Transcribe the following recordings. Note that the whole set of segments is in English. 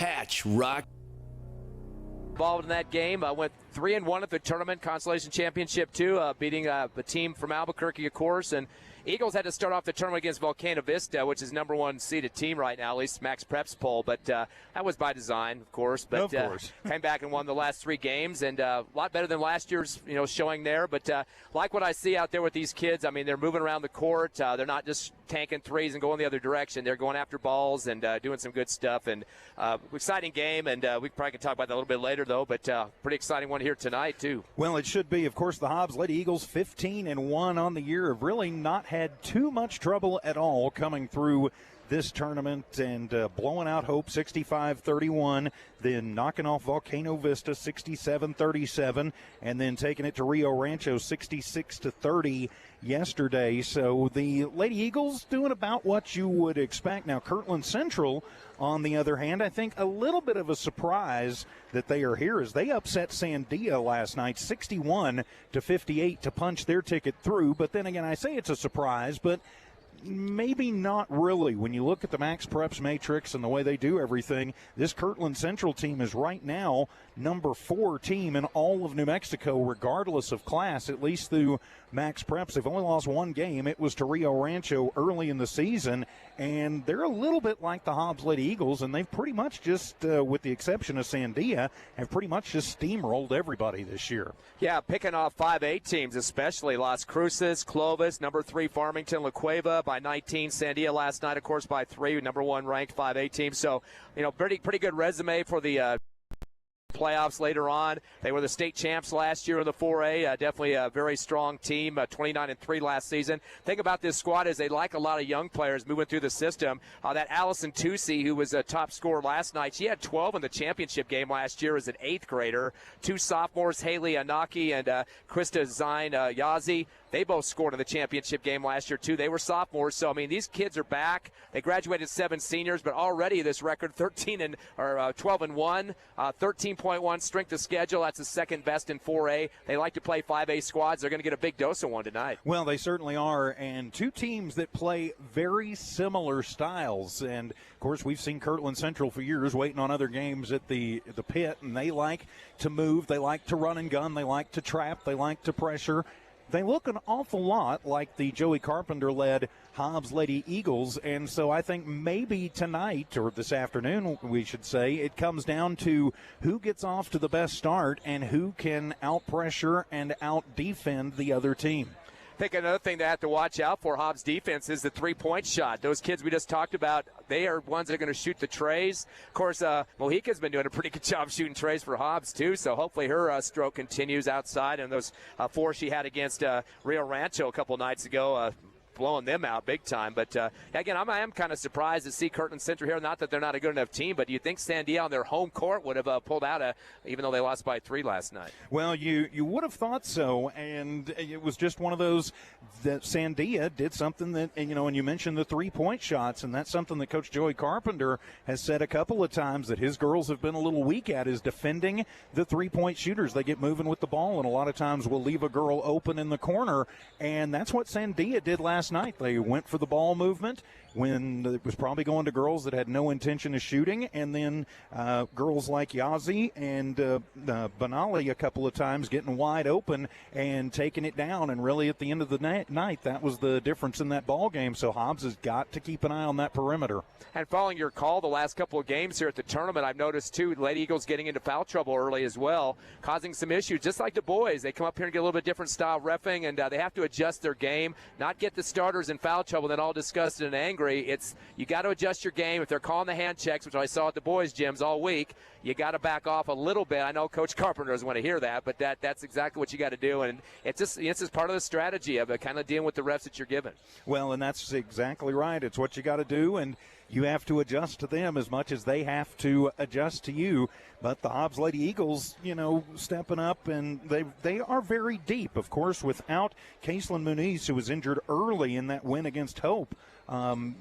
Hatch Rock. Involved in that game. Went 3-1 at the tournament, Consolation Championship 2, beating the team from Albuquerque, of course. And Eagles had to start off the tournament against Volcano Vista, which is number one seeded team right now, at least Max Prep's poll. But that was by design, of course. But came back and won the last 3 games, and a lot better than last year's showing there. But like what I see out there with these kids, I mean, they're moving around the court. They're not just tanking threes and going the other direction. They're going after balls and doing some good stuff. And exciting game, and we probably can talk about that a little bit later, though. But pretty exciting one here tonight, too. Well, it should be. Of course, the Hobbs Lady Eagles 15-1 on the year, have really not had too much trouble at all coming through this tournament and blowing out Hope 65-31, then knocking off Volcano Vista 67-37, and then taking it to Rio Rancho 66-30 yesterday. So the Lady Eagles doing about what you would expect. Now, Kirtland Central, on the other hand, I think a little bit of a surprise that they are here as they upset Sandia last night 61-58 to punch their ticket through. But then again, I say it's a surprise, but maybe not really. When you look at the Max Preps matrix and the way they do everything, this Kirtland Central team is right now number 4 team in all of New Mexico, regardless of class, at least through Max Preps. They've only lost 1 game. It was to Rio Rancho early in the season, and they're a little bit like the Hobbs Lady Eagles, and they've pretty much just, with the exception of Sandia, have pretty much just steamrolled everybody this year. Yeah, picking off 5A teams, especially Las Cruces, Clovis, number 3 Farmington, La Cueva by 19, Sandia last night, of course, by 3, number 1 ranked 5A team. So, pretty good resume for the playoffs later on. They were the state champs last year in the 4A. Definitely a very strong team, 29-3 last season. Thing about this squad is they like a lot of young players moving through the system. That Allison Tucci, who was a top scorer last night, she had 12 in the championship game last year as an 8th grader. 2 sophomores, Haley Anaki and Krista Zine Yazi. They both scored in the championship game last year, too. They were sophomores. So, I mean, these kids are back. They graduated 7 seniors, but already this record 12-1, 13.1 strength of schedule. That's the second best in 4A. They like to play 5A squads. They're going to get a big dose of one tonight. Well, they certainly are. And 2 teams that play very similar styles. And, of course, we've seen Kirtland Central for years waiting on other games at the pit. And they like to move. They like to run and gun. They like to trap. They like to pressure. They look an awful lot like the Joey Carpenter-led Hobbs Lady Eagles, and so I think maybe tonight, or this afternoon, we should say, it comes down to who gets off to the best start and who can out-pressure and out-defend the other team. I think another thing they have to watch out for, Hobbs defense, is the three-point shot. Those kids we just talked about, they are ones that are going to shoot the trays. Of course, Mojica's been doing a pretty good job shooting trays for Hobbs, too, so hopefully her stroke continues outside. And those 4 she had against Rio Rancho a couple nights ago, blowing them out big time. But, again, I am kind of surprised to see Kirtland Central here. Not that they're not a good enough team, but do you think Sandia on their home court would have pulled out, even though they lost by 3 last night? Well, you would have thought so, and it was just one of those that Sandia did something that, and you mentioned the three-point shots, and that's something that Coach Joey Carpenter has said a couple of times that his girls have been a little weak at, is defending the three-point shooters. They get moving with the ball, and a lot of times will leave a girl open in the corner, and that's what Sandia did last night. They went for the ball movement when it was probably going to girls that had no intention of shooting, and then girls like Yazi and Benali a couple of times getting wide open and taking it down. And really at the end of the night, that was the difference in that ball game. So Hobbs has got to keep an eye on that perimeter. And following your call the last couple of games here at the tournament, I've noticed, too, Lady Eagles getting into foul trouble early as well, causing some issues, just like the boys. They come up here and get a little bit different style reffing, and they have to adjust their game, not get the starters in foul trouble, then all disgusted and angry. It's you got to adjust your game. If they're calling the hand checks, which I saw at the boys' gyms all week, you got to back off a little bit. I know Coach Carpenter doesn't want to hear that, but that's exactly what you got to do. And it's just part of the strategy of kind of dealing with the refs that you're given. Well, and that's exactly right. It's what you got to do, and you have to adjust to them as much as they have to adjust to you. But the Hobbs Lady Eagles, stepping up, and they are very deep. Of course, without Kaislyn Muniz, who was injured early in that win against Hope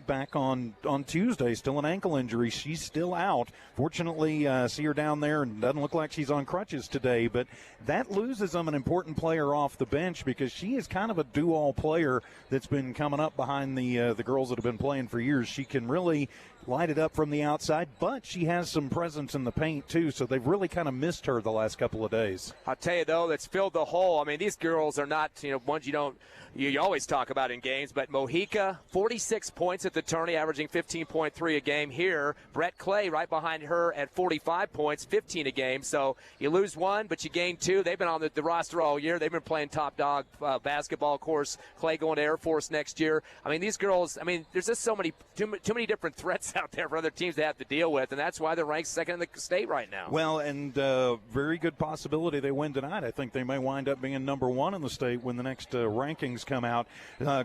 back on Tuesday, still an ankle injury. She's still out. Fortunately, see her down there, and doesn't look like she's on crutches today. But that loses them an important player off the bench, because she is kind of a do-all player that's been coming up behind the girls that have been playing for years. She can really light it up from the outside, but she has some presence in the paint, too, so they've really kind of missed her the last couple of days. I'll tell you, though, that's filled the hole. I mean, these girls are not, ones you always talk about in games, but Mojica, 46 points at the tourney, averaging 15.3 a game here. Brett Clay right behind her at 45 points, 15 a game. So you lose one, but you gain two. They've been on the roster all year. They've been playing top dog basketball. Of course, Clay going to Air Force next year. I mean, these girls, there's just too many different threats out there for other teams to have to deal with, and that's why they're ranked second in the state right now. Well, and very good possibility they win tonight. I think they may wind up being number one in the state when the next rankings come out.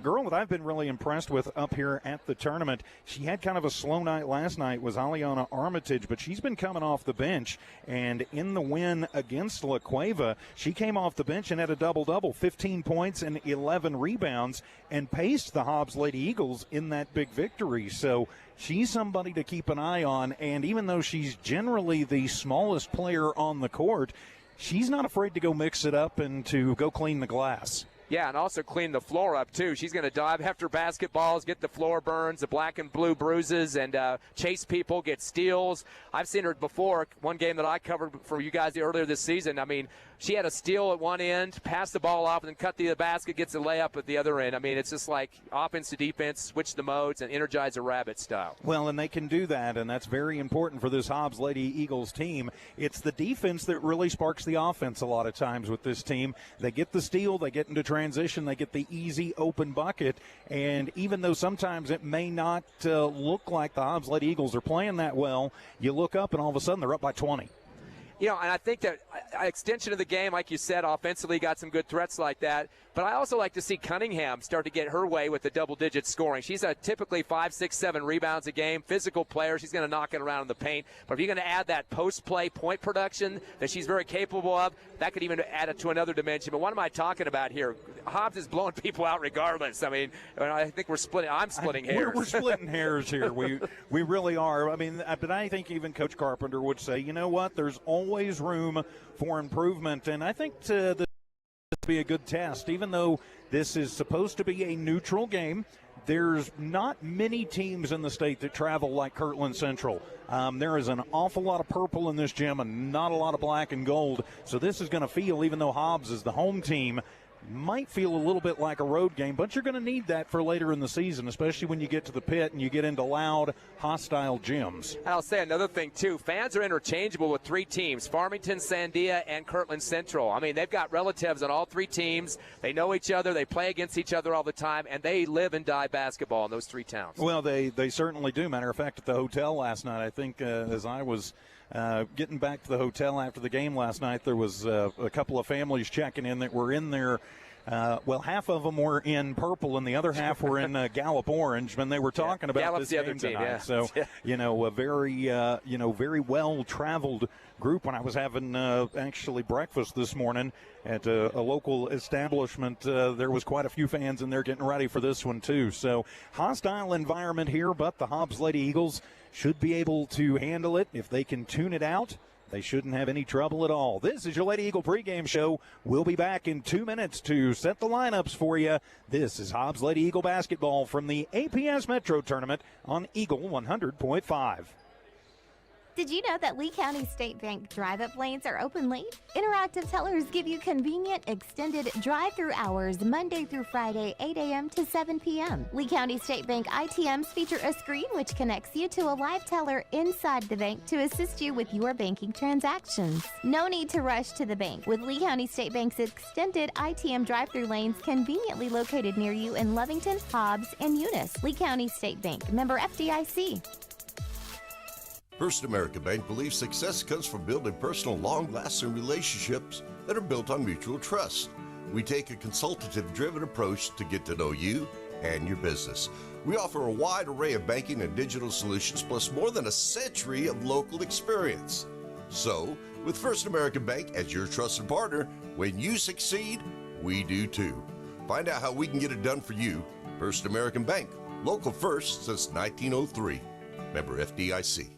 Girl that I've been really impressed with up here at the tournament, she had kind of a slow night last night, was Aliana Armitage, but she's been coming off the bench, and in the win against La Cueva, she came off the bench and had a double-double, 15 points and 11 rebounds, and paced the Hobbs Lady Eagles in that big victory. So she's somebody to keep an eye on, and even though she's generally the smallest player on the court, she's not afraid to go mix it up and to go clean the glass. Yeah, and also clean the floor up, too. She's going to dive after basketballs, get the floor burns, the black and blue bruises, and chase people, get steals. I've seen her before. One game that I covered for you guys earlier this season, she had a steal at one end, passed the ball off, and then cut the basket, gets a layup at the other end. It's just like offense to defense, switch the modes, and energize a rabbit style. Well, and they can do that, and that's very important for this Hobbs Lady Eagles team. It's the defense that really sparks the offense a lot of times with this team. They get the steal, they get into transition, they get the easy open bucket, and even though sometimes it may not look like the Hobbs Lady Eagles are playing that well, you look up and all of a sudden they're up by 20. And I think that extension of the game, like you said, offensively got some good threats like that. But I also like to see Cunningham start to get her way with the double-digit scoring. She's a typically 5, 6, 7 rebounds a game, physical player. She's going to knock it around in the paint. But if you're going to add that post-play point production that she's very capable of, that could even add it to another dimension. But what am I talking about here? Hobbs is blowing people out regardless. I think I'm splitting hairs. We're splitting hairs here. We really are. But I think even Coach Carpenter would say, you know what, there's always room for improvement. And I think this will be a good test. Even though this is supposed to be a neutral game, there's not many teams in the state that travel like Kirtland Central. There is an awful lot of purple in this gym and not a lot of black and gold. So this is going to feel, even though Hobbs is the home team, might feel a little bit like a road game, but you're going to need that for later in the season, especially when you get to the pit and you get into loud, hostile gyms. And I'll say another thing, too. Fans are interchangeable with three teams, Farmington, Sandia, and Kirtland Central. They've got relatives on all three teams. They know each other. They play against each other all the time, and they live and die basketball in those three towns. Well, they certainly do. Matter of fact, at the hotel last night, I think as I was getting back to the hotel after the game last night, there was a couple of families checking in that were in there. Half of them were in purple and the other half were in Gallup orange when they were talking about Gallup's this the game other team, tonight. So, a very well-traveled group. When I was having actually breakfast this morning at a local establishment, there was quite a few fans in there getting ready for this one too. So hostile environment here, but the Hobbs Lady Eagles should be able to handle it. If they can tune it out, they shouldn't have any trouble at all. This is your Lady Eagle pregame show. We'll be back in 2 minutes to set the lineups for you. This is Hobbs Lady Eagle basketball from the APS Metro Tournament on Eagle 100.5. Did you know that Lee County State Bank drive-up lanes are open late? Interactive tellers give you convenient, extended drive-through hours Monday through Friday, 8 a.m. to 7 p.m. Lee County State Bank ITMs feature a screen which connects you to a live teller inside the bank to assist you with your banking transactions. No need to rush to the bank with Lee County State Bank's extended ITM drive-through lanes conveniently located near you in Lovington, Hobbs, and Eunice. Lee County State Bank, member FDIC. First American Bank believes success comes from building personal, long-lasting relationships that are built on mutual trust. We take a consultative-driven approach to get to know you and your business. We offer a wide array of banking and digital solutions, plus more than a century of local experience. So, with First American Bank as your trusted partner, when you succeed, we do too. Find out how we can get it done for you. First American Bank, local first since 1903. Member FDIC.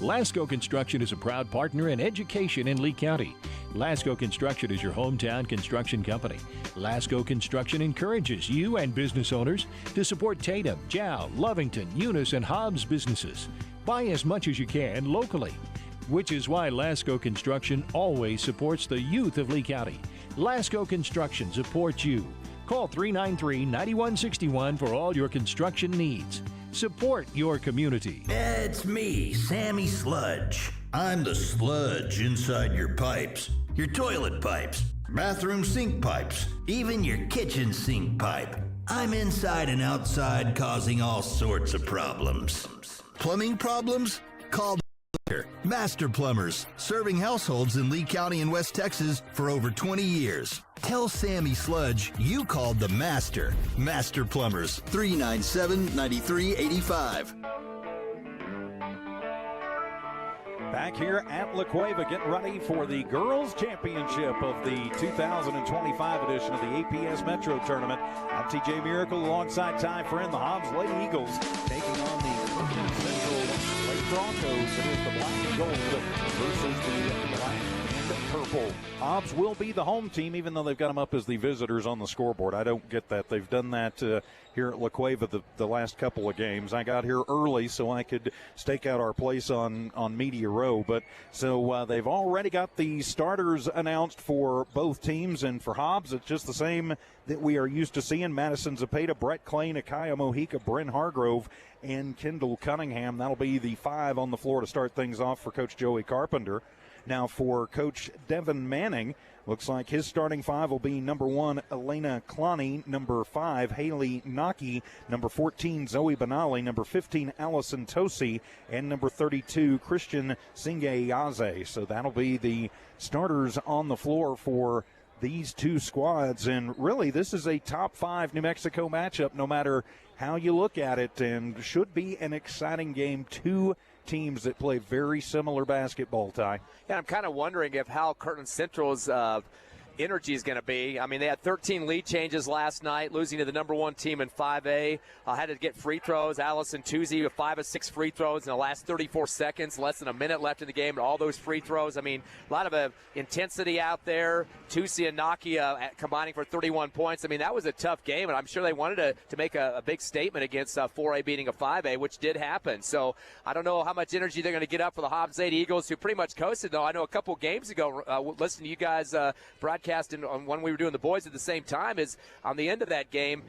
Lasco Construction is a proud partner in education in Lee County. Lasco Construction is your hometown construction company. Lasco Construction encourages you and business owners to support Tatum, Jow, Lovington, Eunice, and Hobbs businesses. Buy as much as you can locally, which is why Lasco Construction always supports the youth of Lee County. Lasco Construction supports you. Call 393-9161 for all your construction needs. Support your community. It's me, Sammy Sludge. I'm the sludge inside your pipes. Your toilet pipes, bathroom sink pipes, even your kitchen sink pipe. I'm inside and outside causing all sorts of problems. Plumbing problems? Call Master Plumbers, serving households in Lee County and West Texas for over 20 years. Tell Sammy Sludge you called the Master. Master Plumbers, 397-9385. Back here at La Cueva, getting ready for the Girls Championship of the 2025 edition of the APS Metro Tournament. I'm TJ Miracle alongside Ty Friend. The Hobbs Lady Eagles taking on the Kirtland Central Lady Broncos. It is the black and gold versus the black and purple. Hobbs will be the home team, even though they've got them up as the visitors on the scoreboard. I don't get that. They've done that here at La Cueva the last couple of games. I got here early so I could stake out our place on Media Row. But so they've already got the starters announced for both teams. And for Hobbs, it's just the same that we are used to seeing. Madison Zepeda, Brett Klain, Akaya Mojica, Bryn Hargrove, and Kendall Cunningham. That'll be the five on the floor to start things off for Coach Joey Carpenter. Now for Coach Devin Manning, looks like his starting five will be number 1, Elena Cloney, number 5, Haley Naki, number 14, Zoe Benali, number 15, Allison Tosi, and number 32, Christian Singayaze. So that'll be the starters on the floor for these two squads. And really, this is a top 5 New Mexico matchup no matter how you look at it, and should be an exciting game. Two teams that play very similar basketball, Ty. Yeah, I'm kind of wondering if how Kirtland Central's energy is going to be. I mean, they had 13 lead changes last night, losing to the number 1 team in 5A. Had to get free throws. Allison Tuzzi with 5 of 6 free throws in the last 34 seconds, less than a minute left in the game, and all those free throws. I mean, a lot of intensity out there. Tuzzi and Nakia combining for 31 points. I mean, that was a tough game, and I'm sure they wanted to make a big statement against 4A beating a 5A, which did happen. So I don't know how much energy they're going to get up for the Hobbs Lady Eagles, who pretty much coasted, though. I know a couple games ago, listening to you guys broadcast on when we were doing the boys at the same time, is on the end of that game,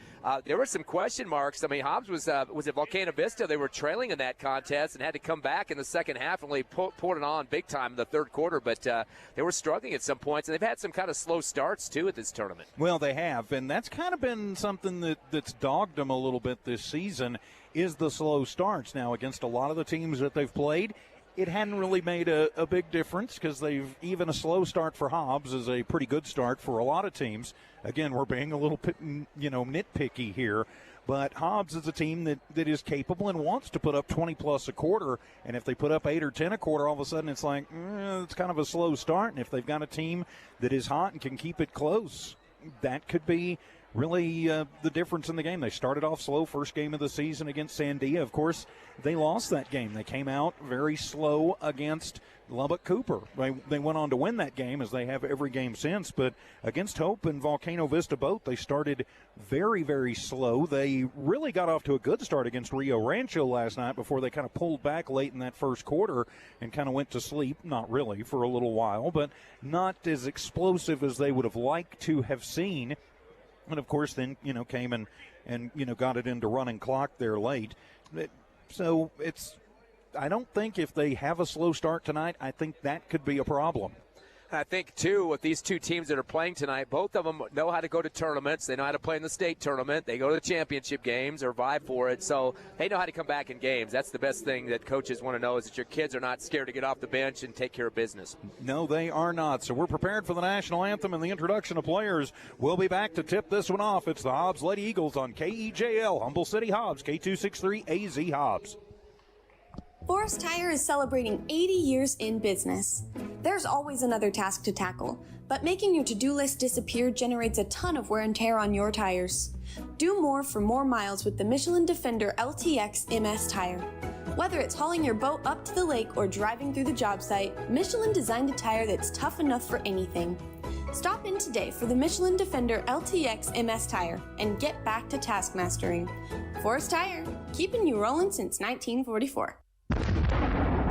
there were some question marks. I mean, Hobbs was at Volcano Vista. They were trailing in that contest and had to come back in the second half and really poured it on big time in the third quarter. But they were struggling at some points, and they've had some kind of slow starts, too, at this tournament. Well, they have, and that's kind of been something that's dogged them a little bit this season, is the slow starts. Now, against a lot of the teams that they've played, it hadn't really made a big difference, because even a slow start for Hobbs is a pretty good start for a lot of teams. Again, we're being a little bit, nitpicky here, but Hobbs is a team that is capable and wants to put up 20-plus a quarter, and if they put up 8 or 10 a quarter, all of a sudden it's like, it's kind of a slow start, and if they've got a team that is hot and can keep it close, that could be really the difference in the game. They started off slow first game of the season against Sandia. Of course, they lost that game. They came out very slow against Lubbock Cooper. They went on to win that game, as they have every game since, but against Hope and Volcano Vista both, they started very, very slow. They really got off to a good start against Rio Rancho last night before they kind of pulled back late in that first quarter and kind of went to sleep. Not really, for a little while, but not as explosive as they would have liked to have seen. And, of course, then, came and got it into running clock there late. So I don't think if they have a slow start tonight, I think that could be a problem. I think, too, with these two teams that are playing tonight, both of them know how to go to tournaments. They know how to play in the state tournament. They go to the championship games or vie for it. So they know how to come back in games. That's the best thing that coaches want to know, is that your kids are not scared to get off the bench and take care of business. No, they are not. So we're prepared for the national anthem and the introduction of players. We'll be back to tip this one off. It's the Hobbs Lady Eagles on KEJL, Humble City Hobbs, K263AZ Hobbs. Forest Tire is celebrating 80 years in business. There's always another task to tackle, but making your to-do list disappear generates a ton of wear and tear on your tires. Do more for more miles with the Michelin Defender LTX MS tire. Whether it's hauling your boat up to the lake or driving through the job site, Michelin designed a tire that's tough enough for anything. Stop in today for the Michelin Defender LTX MS tire and get back to task mastering. Forest Tire, keeping you rolling since 1944.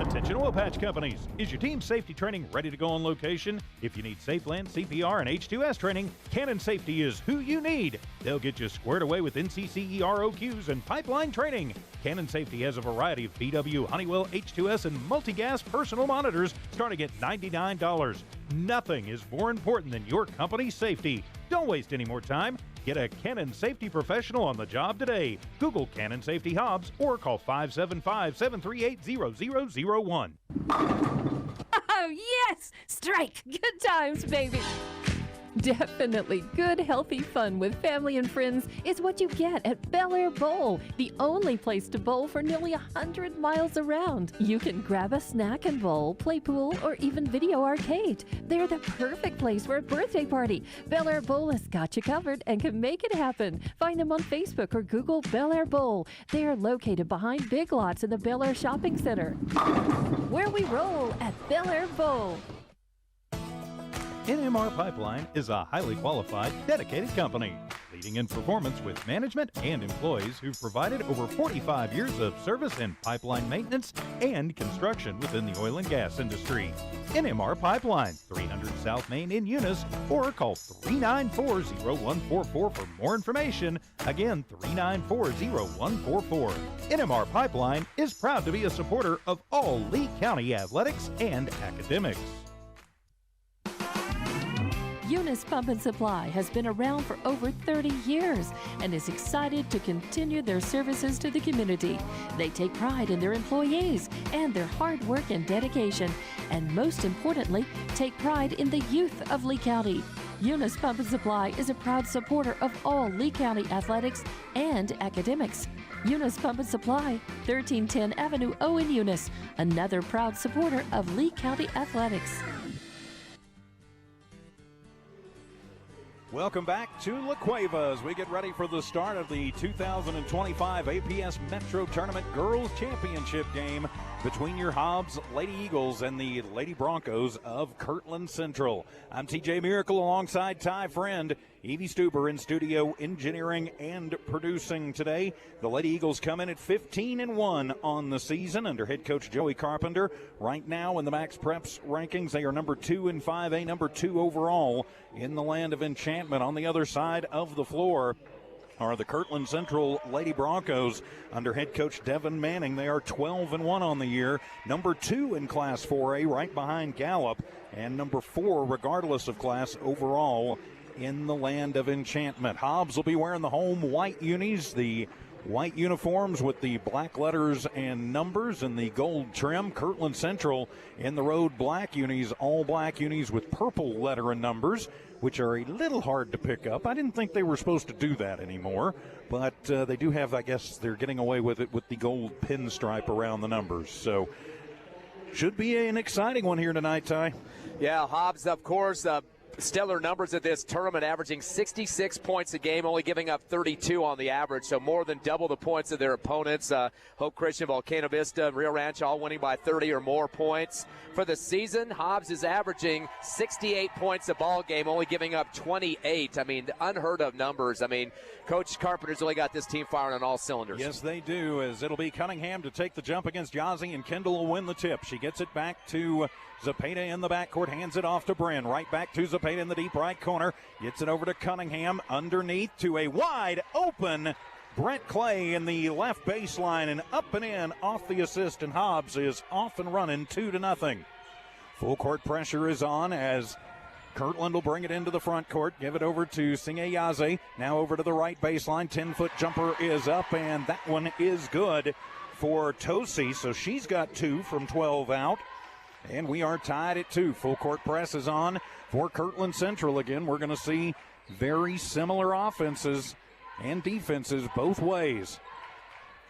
Attention oil patch companies. Is your team safety training ready to go on location? If you need SafeLand, CPR, and H2S training, Cannon Safety is who you need. They'll get you squared away with NCCE ROQs and pipeline training. Cannon Safety has a variety of BW, Honeywell, H2S, and multi-gas personal monitors starting at $99. Nothing is more important than your company's safety. Don't waste any more time. Get a Cannon Safety professional on the job today. Google Cannon Safety Hobbs or call 575-738-0001. Oh, yes! Strike! Good times, baby! Definitely good, healthy fun with family and friends is what you get at Bel Air Bowl, the only place to bowl for nearly 100 miles around. You can grab a snack and bowl, play pool, or even video arcade. They're the perfect place for a birthday party. Bel Air Bowl has got you covered and can make it happen. Find them on Facebook or Google Bel Air Bowl. They are located behind Big Lots in the Bel Air Shopping Center. Where we roll at Bel Air Bowl. NMR Pipeline is a highly qualified, dedicated company, leading in performance with management and employees who've provided over 45 years of service in pipeline maintenance and construction within the oil and gas industry. NMR Pipeline, 300 South Main in Eunice, or call 394-0144 for more information. Again, 394-0144. NMR Pipeline is proud to be a supporter of all Lee County athletics and academics. Eunice Pump and Supply has been around for over 30 years and is excited to continue their services to the community. They take pride in their employees and their hard work and dedication, and most importantly, take pride in the youth of Lee County. Eunice Pump and Supply is a proud supporter of all Lee County athletics and academics. Eunice Pump and Supply, 1310 Avenue O in Eunice, another proud supporter of Lee County athletics. Welcome back to La Cueva as we get ready for the start of the 2025 APS Metro Tournament Girls Championship game between your Hobbs Lady Eagles and the Lady Broncos of Kirtland Central. I'm TJ Miracle alongside Ty Friend. Evie Stuber in studio engineering and producing today. The Lady Eagles come in at 15-1 on the season under head coach Joey Carpenter. Right now in the Max Preps rankings, they are number 2 in 5A, number 2 overall in the land of enchantment. On the other side of the floor are the Kirtland Central Lady Broncos under head coach Devin Manning. They are 12-1 on the year, number 2 in Class 4A, right behind Gallup, and number 4 regardless of class overall in the land of enchantment. Hobbs will be wearing the home white unis, the white uniforms with the black letters and numbers and the gold trim. Kirtland Central in the road black unis, all black unis with purple letter and numbers, which are a little hard to pick up. I didn't think they were supposed to do that anymore, but they do have, I guess they're getting away with it with the gold pinstripe around the numbers. So should be an exciting one here tonight, Ty. Yeah, Hobbs, of course, stellar numbers at this tournament, averaging 66 points a game, only giving up 32 on the average, so more than double the points of their opponents. Hope Christian, Volcano Vista, Rio Rancho all winning by 30 or more points. For the season, Hobbs is averaging 68 points a ball game, only giving up 28. I mean, unheard of numbers. I mean, Coach Carpenter's really got this team firing on all cylinders. Yes, they do, as it'll be Cunningham to take the jump against Yazzie, and Kendall will win the tip. She gets it back to Zepeda in the backcourt, hands it off to Bryn. Right back to Zepeda in the deep right corner. Gets it over to Cunningham underneath to a wide open Brent Clay in the left baseline, and up and in off the assist, and Hobbs is off and running 2-0. Full court pressure is on as Kirtland will bring it into the front court, give it over to Singe Yaze. Now over to the right baseline. 10-foot jumper is up, and that one is good for Tosi. So she's got 2 from 12 out. And we are tied at 2. Full court press is on for Kirtland Central. Again, we're going to see very similar offenses and defenses both ways.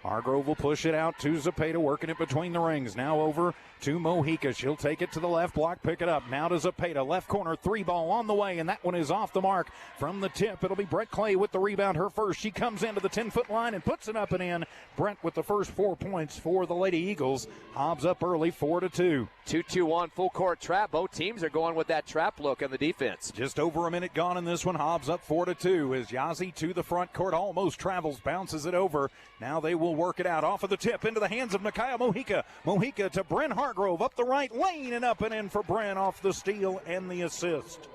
Hargrove will push it out to Zepeda, working it between the rings. Now over to Mojica. She'll take it to the left block, pick it up. Now to Zepeda, left corner, 3-ball on the way, and that one is off the mark from the tip. It'll be Brett Clay with the rebound, her first. She comes into the 10-foot line and puts it up and in. Brett with the first 4 points for the Lady Eagles. Hobbs up early, 4-2. 2-2-1 full court trap. Both teams are going with that trap look on the defense. Just over a minute gone in this one. Hobbs up 4-2 as Yazzie to the front court, almost travels, bounces it over. Now they will work it out off of the tip into the hands of Nakaya Mojica. Mojica to Bryn Hargrove up the right lane and up and in for Bryn off the steal and the assist.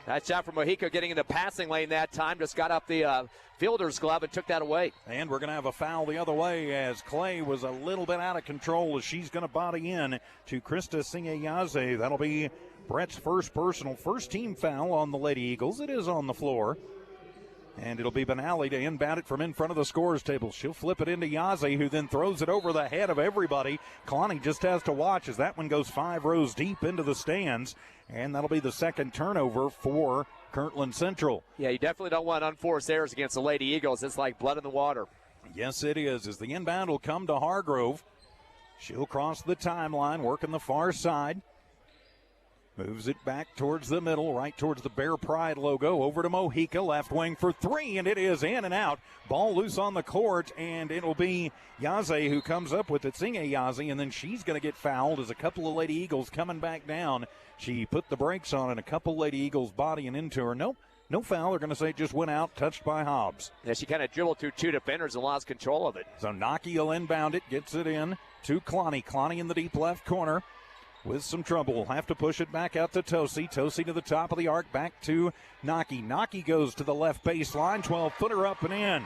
That shot from Mojica getting in the passing lane that time. Just got up the fielder's glove and took that away. And we're going to have a foul the other way as Clay was a little bit out of control as she's going to body in to Krista Singeyaze. That'll be Brett's first personal, first team foul on the Lady Eagles. It is on the floor. And it'll be Benally to inbound it from in front of the scorer's table. She'll flip it into Yaze, who then throws it over the head of everybody. Kalani just has to watch as that one goes 5 rows deep into the stands. And that'll be the second turnover for Kirtland Central. Yeah, you definitely don't want unforced errors against the Lady Eagles. It's like blood in the water. Yes, it is. As the inbound will come to Hargrove. She'll cross the timeline, working the far side. Moves it back towards the middle, right towards the Bear Pride logo. Over to Mojica, left wing for 3, and it is in and out. Ball loose on the court, and it'll be Yaze who comes up with it. Singe Yaze, and then she's going to get fouled as a couple of Lady Eagles coming back down. She put the brakes on, and a couple Lady Eagles bodying into her. Nope. No foul. They're going to say it just went out, touched by Hobbs. Yeah, she kind of dribbled through 2 defenders and lost control of it. So Naki will inbound it, gets it in to Kalani. Kalani in the deep left corner. With some trouble, we'll have to push it back out to Tosi. Tosi to the top of the arc, back to Naki. Naki goes to the left baseline, 12-footer up and in.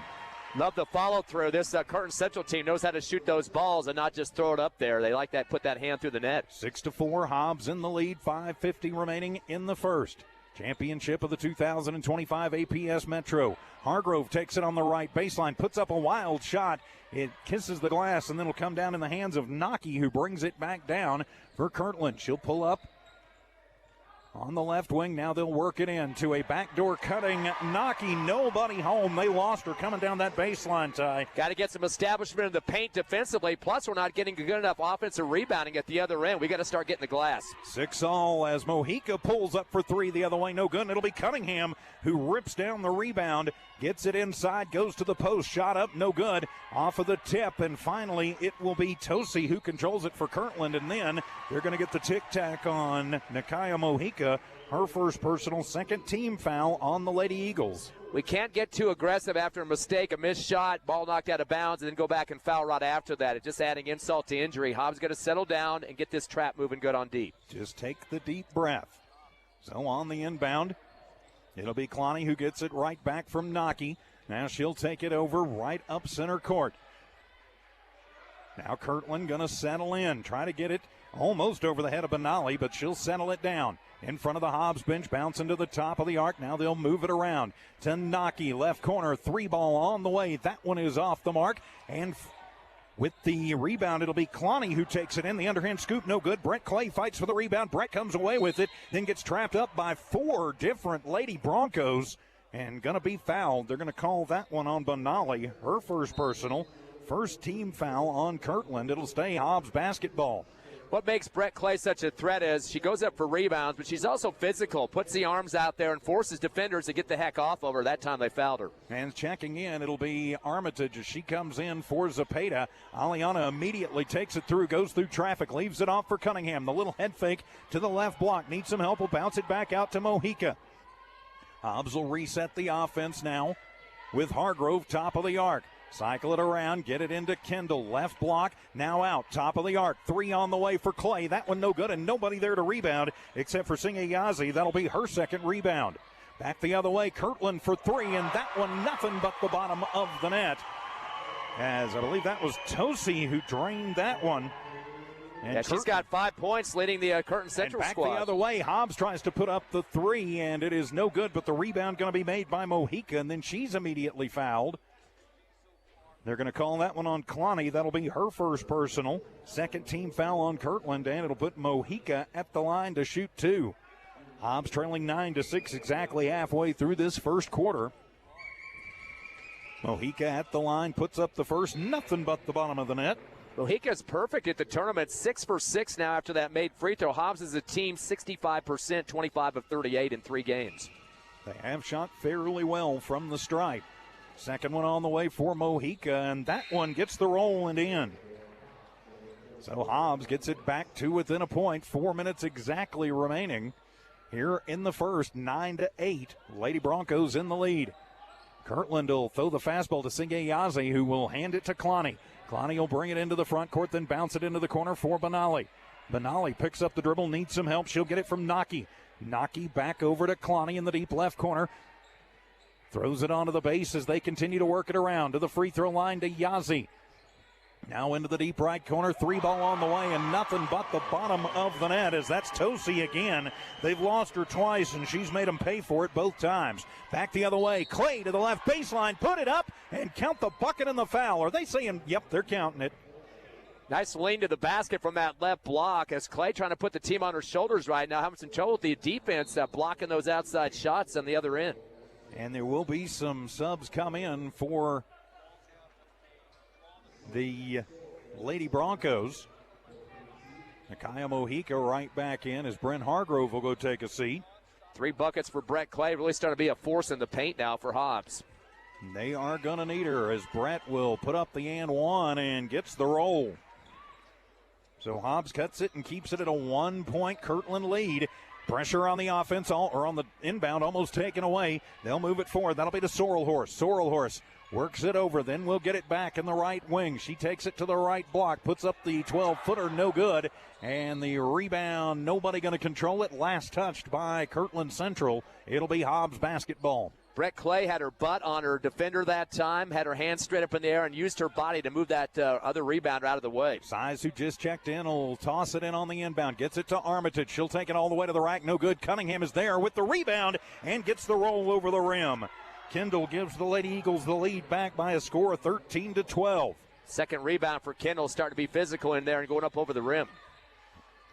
Love the follow-through. This Kirtland Central team knows how to shoot those balls and not just throw it up there. They like that, put that hand through the net. 6-4, Hobbs in the lead, 5:50 remaining in the first. Championship of the 2025 APS Metro. Hargrove takes it on the right baseline, puts up a wild shot. It kisses the glass, and then it'll come down in the hands of Naki, who brings it back down for Kirtland. She'll pull up on the left wing. Now they'll work it in to a backdoor cutting Naki. Nobody home. They lost her coming down that baseline, Ty. Got to get some establishment in the paint defensively. Plus, we're not getting good enough offensive rebounding at the other end. We got to start getting the glass. 6-all as Mojica pulls up for 3 the other way. No good. And it'll be Cunningham who rips down the rebound. Gets it inside, goes to the post, shot up, no good. Off of the tip, and finally it will be Tosi who controls it for Kirtland, and then they're going to get the tic-tac on Nakaya Mojica, her first personal, second team foul on the Lady Eagles. We can't get too aggressive after a mistake, a missed shot, ball knocked out of bounds, and then go back and foul right after that. It's just adding insult to injury. Hobbs got to settle down and get this trap moving good on deep. Just take the deep breath. So on the inbound, it'll be Kalani who gets it right back from Naki. Now she'll take it over right up center court. Now Kirtland going to settle in, try to get it almost over the head of Benally, but she'll settle it down. In front of the Hobbs bench, bouncing to the top of the arc. Now they'll move it around to Naki, left corner, 3-ball on the way. That one is off the mark, and with the rebound, it'll be Kalani who takes it in. The underhand scoop, no good. Brett Clay fights for the rebound. Brett comes away with it, then gets trapped up by 4 different Lady Broncos and going to be fouled. They're going to call that one on Benally, her first personal. First team foul on Kirtland. It'll stay Hobbs basketball. What makes Brett Clay such a threat is she goes up for rebounds, but she's also physical, puts the arms out there and forces defenders to get the heck off of her. That time they fouled her. And checking in, it'll be Armitage as she comes in for Zepeda. Aliana immediately takes it through, goes through traffic, leaves it off for Cunningham. The little head fake to the left block. Needs some help, will bounce it back out to Mojica. Hobbs will reset the offense now with Hargrove top of the arc. Cycle it around, get it into Kendall. Left block, now out, top of the arc. 3 on the way for Clay. That one no good, and nobody there to rebound except for Singeyazi. That'll be her second rebound. Back the other way, Kirtland for 3, and that one nothing but the bottom of the net. As I believe that was Tosi who drained that one. And yeah, she's got 5 points leading the Kirtland Central squad. squad. The other way, Hobbs tries to put up the 3, and it is no good, but the rebound going to be made by Mojica, and then she's immediately fouled. They're going to call that one on Kalani. That'll be her first personal. Second team foul on Kirtland, and it'll put Mojica at the line to shoot 2. Hobbs trailing 9-6 exactly halfway through this first quarter. Mojica at the line, puts up the first, nothing but the bottom of the net. Mojica's perfect at the tournament, 6 for 6 now after that made free throw. Hobbs is a team 65%, 25 of 38 in 3 games. They have shot fairly well from the stripe. Second one on the way for Mojica, and that one gets the roll and in. So Hobbs gets it back to within a point. 4 minutes exactly remaining here in the first. 9-8. Lady Broncos in the lead. Kirtland will throw the fastball to Singe Yazi, who will hand it to Clowney. Clowney will bring it into the front court, then bounce it into the corner for Benali. Benali picks up the dribble, needs some help. She'll get it from Naki. Naki back over to Clowney in the deep left corner. Throws it onto the base as they continue to work it around to the free throw line to Yazi. Now into the deep right corner, 3-ball on the way, and nothing but the bottom of the net as that's Tosi again. They've lost her twice, and she's made them pay for it both times. Back the other way, Clay to the left baseline, put it up, and count the bucket and the foul. Are they saying, yep, they're counting it. Nice lean to the basket from that left block as Clay trying to put the team on her shoulders right now, having some trouble with the defense blocking those outside shots on the other end. And there will be some subs come in for the Lady Broncos. Nakaya Mojica right back in as Brent Hargrove will go take a seat. 3 buckets for Brett Clay. Really starting to be a force in the paint now for Hobbs. They are going to need her as Brett will put up the and one and gets the roll. So Hobbs cuts it and keeps it at a 1-point Kirtland lead. Pressure on the offense, or on the inbound, almost taken away. They'll move it forward. That'll be to Sorrelhorst. Sorrelhorst works it over, then we'll get it back in the right wing. She takes it to the right block, puts up the 12-footer, no good. And the rebound, nobody going to control it. Last touched by Kirtland Central. It'll be Hobbs basketball. Brett Clay had her butt on her defender that time, had her hands straight up in the air, and used her body to move that other rebounder out of the way. Size, who just checked in, will toss it in on the inbound. Gets it to Armitage. She'll take it all the way to the rack. No good. Cunningham is there with the rebound and gets the roll over the rim. Kendall gives the Lady Eagles the lead back by a score of 13-12. Second rebound for Kendall, starting to be physical in there and going up over the rim.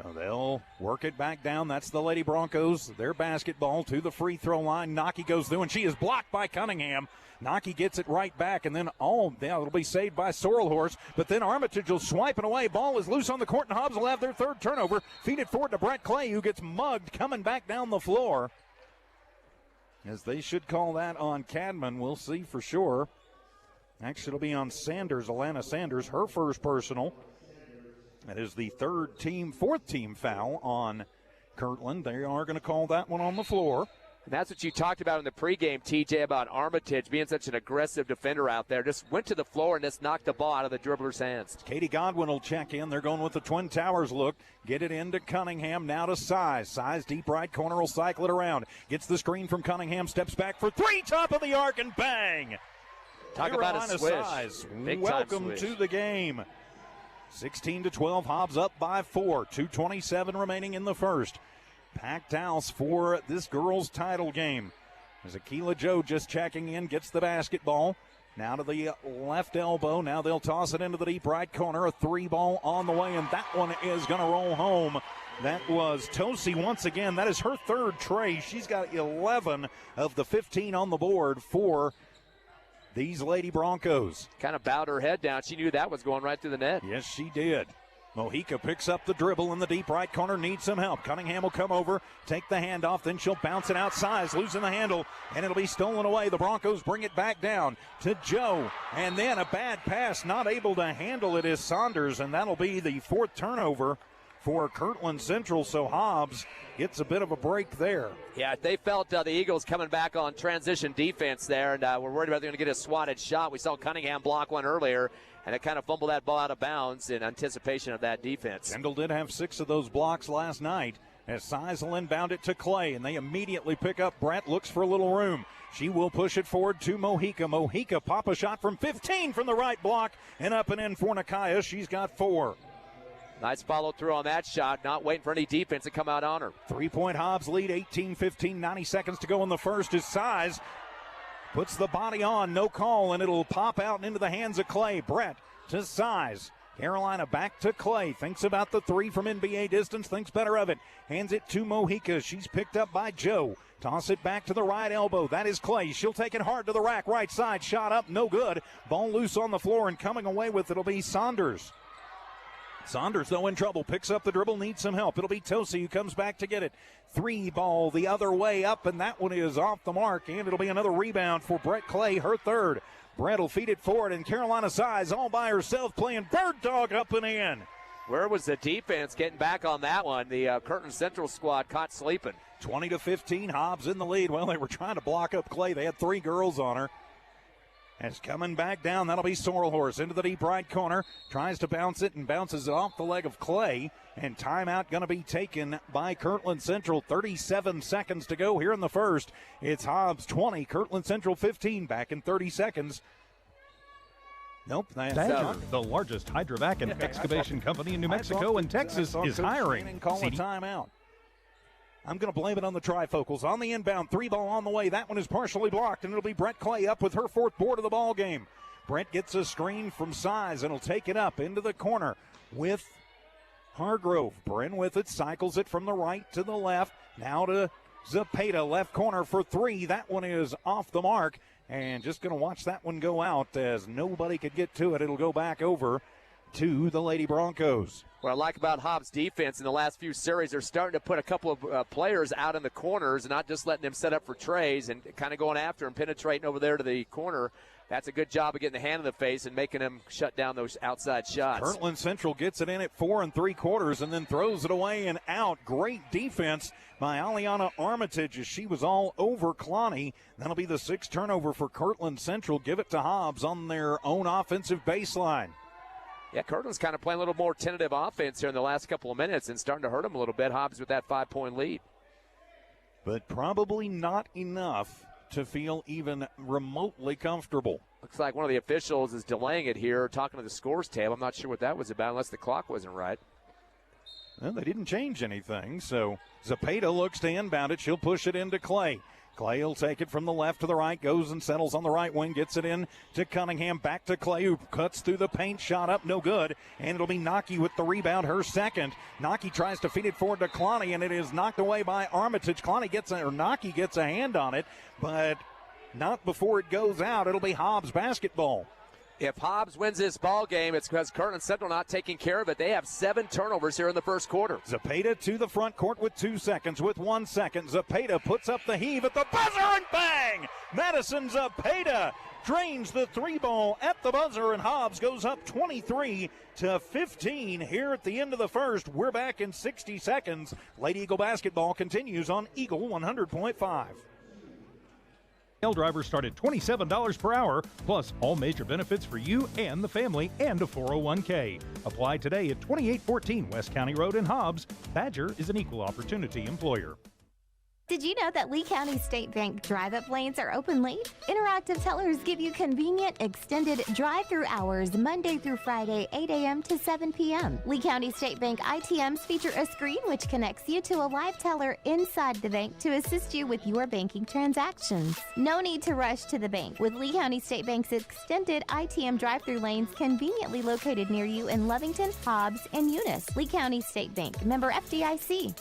So they'll work it back down. That's the Lady Broncos. Their basketball to the free throw line. Naki goes through, and she is blocked by Cunningham. Naki gets it right back, and then it'll be saved by Sorrelhorst. But then Armitage will swipe it away. Ball is loose on the court, and Hobbs will have their third turnover. Feed it forward to Brett Clay, who gets mugged coming back down the floor. As they should call that on Cadman. We'll see for sure. Actually, it'll be on Sanders, Alana Sanders, her first personal. That is the fourth team foul on Kirtland. They are going to call that one on the floor. And that's what you talked about in the pregame, TJ, about Armitage being such an aggressive defender out there. Just went to the floor and just knocked the ball out of the dribbler's hands. Katie Godwin will check in. They're going with the Twin Towers look. Get it into Cunningham. Now to Size. Size deep right corner will cycle it around. Gets the screen from Cunningham. Steps back for 3. Top of the arc and bang. Talk about a swish. Welcome to the game. 16-12, Hobbs up by 4. 2:27 remaining in the first. Packed house for this girls' title game. As Akila Joe just checking in, gets the basketball. Now to the left elbow. Now they'll toss it into the deep right corner. A 3-ball on the way, and that one is going to roll home. That was Tosi once again. That is her third tray. She's got 11 of the 15 on the board for these Lady Broncos. Kind of bowed her head down. She knew that was going right through the net. Yes, she did. Mojica picks up the dribble in the deep right corner, needs some help. Cunningham will come over, take the handoff, then she'll bounce it outside, losing the handle, and it'll be stolen away. The Broncos bring it back down to Joe, and then a bad pass, not able to handle it is Saunders, and that'll be the 4th turnover for Kirtland Central, so Hobbs gets a bit of a break there. Yeah, they felt the Eagles coming back on transition defense there, and we're worried about they're going to get a swatted shot. We saw Cunningham block one earlier, and it kind of fumbled that ball out of bounds in anticipation of that defense. Kendall did have 6 of those blocks last night as Size will inbound it to Clay, and they immediately pick up. Brett looks for a little room. She will push it forward to Mojica. Mojica pop a shot from 15 from the right block, and up and in for Nakaya. She's got 4. Nice follow through on that shot, not waiting for any defense to come out on her. 3-point Hobbs lead, 18-15, 90 seconds to go in the first as Size puts the body on, no call, and it'll pop out into the hands of Clay. Brett to Size. Carolina back to Clay. Thinks about the three from NBA distance. Thinks better of it. Hands it to Mojica. She's picked up by Joe. Toss it back to the right elbow. That is Clay. She'll take it hard to the rack. Right side. Shot up. No good. Ball loose on the floor, and coming away with it will be Saunders. Saunders, though, in trouble. Picks up the dribble. Needs some help. It'll be Tosi who comes back to get it. 3 ball the other way up, and that one is off the mark. And it'll be another rebound for Brett Clay, her third. Brett will feed it forward, and Carolina Size all by herself playing bird dog up and in. Where was the defense getting back on that one? The Kirtland Central squad caught sleeping. 20-15, Hobbs in the lead. Well, they were trying to block up Clay. They had 3 girls on her. As coming back down, that'll be Sorrelhorse into the deep right corner. Tries to bounce it and bounces it off the leg of Clay. And timeout going to be taken by Kirtland Central. 37 seconds to go here in the first. It's Hobbs 20, Kirtland Central 15. Back in 30 seconds. Nope. Badger, the largest hydrovac and excavation company in New Mexico and Texas, is hiring. Call a timeout. I'm going to blame it on the trifocals. On the inbound, 3 ball on the way. That one is partially blocked, and it'll be Brett Clay up with her 4th board of the ball game. Brett gets a screen from Size, and will take it up into the corner with Hargrove. Bryn with it, cycles it from the right to the left. Now to Zepeda, left corner for 3. That one is off the mark, and just going to watch that one go out as nobody could get to it. It'll go back over to the Lady Broncos. What I like about Hobbs' defense in the last few series, they're starting to put a couple of players out in the corners and not just letting them set up for trays and kind of going after and penetrating over there to the corner. That's a good job of getting the hand in the face and making them shut down those outside shots. Kirtland Central gets it in at 4 3/4 and then throws it away and out. Great defense by Aliana Armitage as she was all over Cloney. That'll be the 6th turnover for Kirtland Central. Give it to Hobbs on their own offensive baseline. Yeah, Kirtland's kind of playing a little more tentative offense here in the last couple of minutes and starting to hurt them a little bit. Hobbs with that 5-point lead. But probably not enough to feel even remotely comfortable. Looks like one of the officials is delaying it here, talking to the scores tab. I'm not sure what that was about unless the clock wasn't right. Well, they didn't change anything, so Zepeda looks to inbound it. She'll push it into Clay. Clay will take it from the left to the right, goes and settles on the right wing, gets it in to Cunningham, back to Clay, who cuts through the paint, shot up, no good, and it'll be Naki with the rebound, her second. Naki tries to feed it forward to Cloney, and it is knocked away by Armitage. Naki gets a hand on it, but not before it goes out. It'll be Hobbs basketball. If Hobbs wins this ball game, it's because Kirtland Central not taking care of it. They have 7 turnovers here in the first quarter. Zepeda to the front court with 2 seconds. With 1 second, Zepeda puts up the heave at the buzzer and bang! Madison Zepeda drains the 3 ball at the buzzer, and Hobbs goes up 23-15 here at the end of the first. We're back in 60 seconds. Lady Eagle basketball continues on Eagle 100.5. Drivers start at $27 per hour, plus all major benefits for you and the family, and a 401k. Apply today at 2814 West County Road in Hobbs. Badger is an equal opportunity employer. Did you know that Lee County State Bank drive-up lanes are open late? Interactive tellers give you convenient, extended drive-through hours Monday through Friday, 8 a.m. to 7 p.m. Lee County State Bank ITMs feature a screen which connects you to a live teller inside the bank to assist you with your banking transactions. No need to rush to the bank with Lee County State Bank's extended ITM drive-through lanes conveniently located near you in Lovington, Hobbs, and Eunice. Lee County State Bank, member FDIC.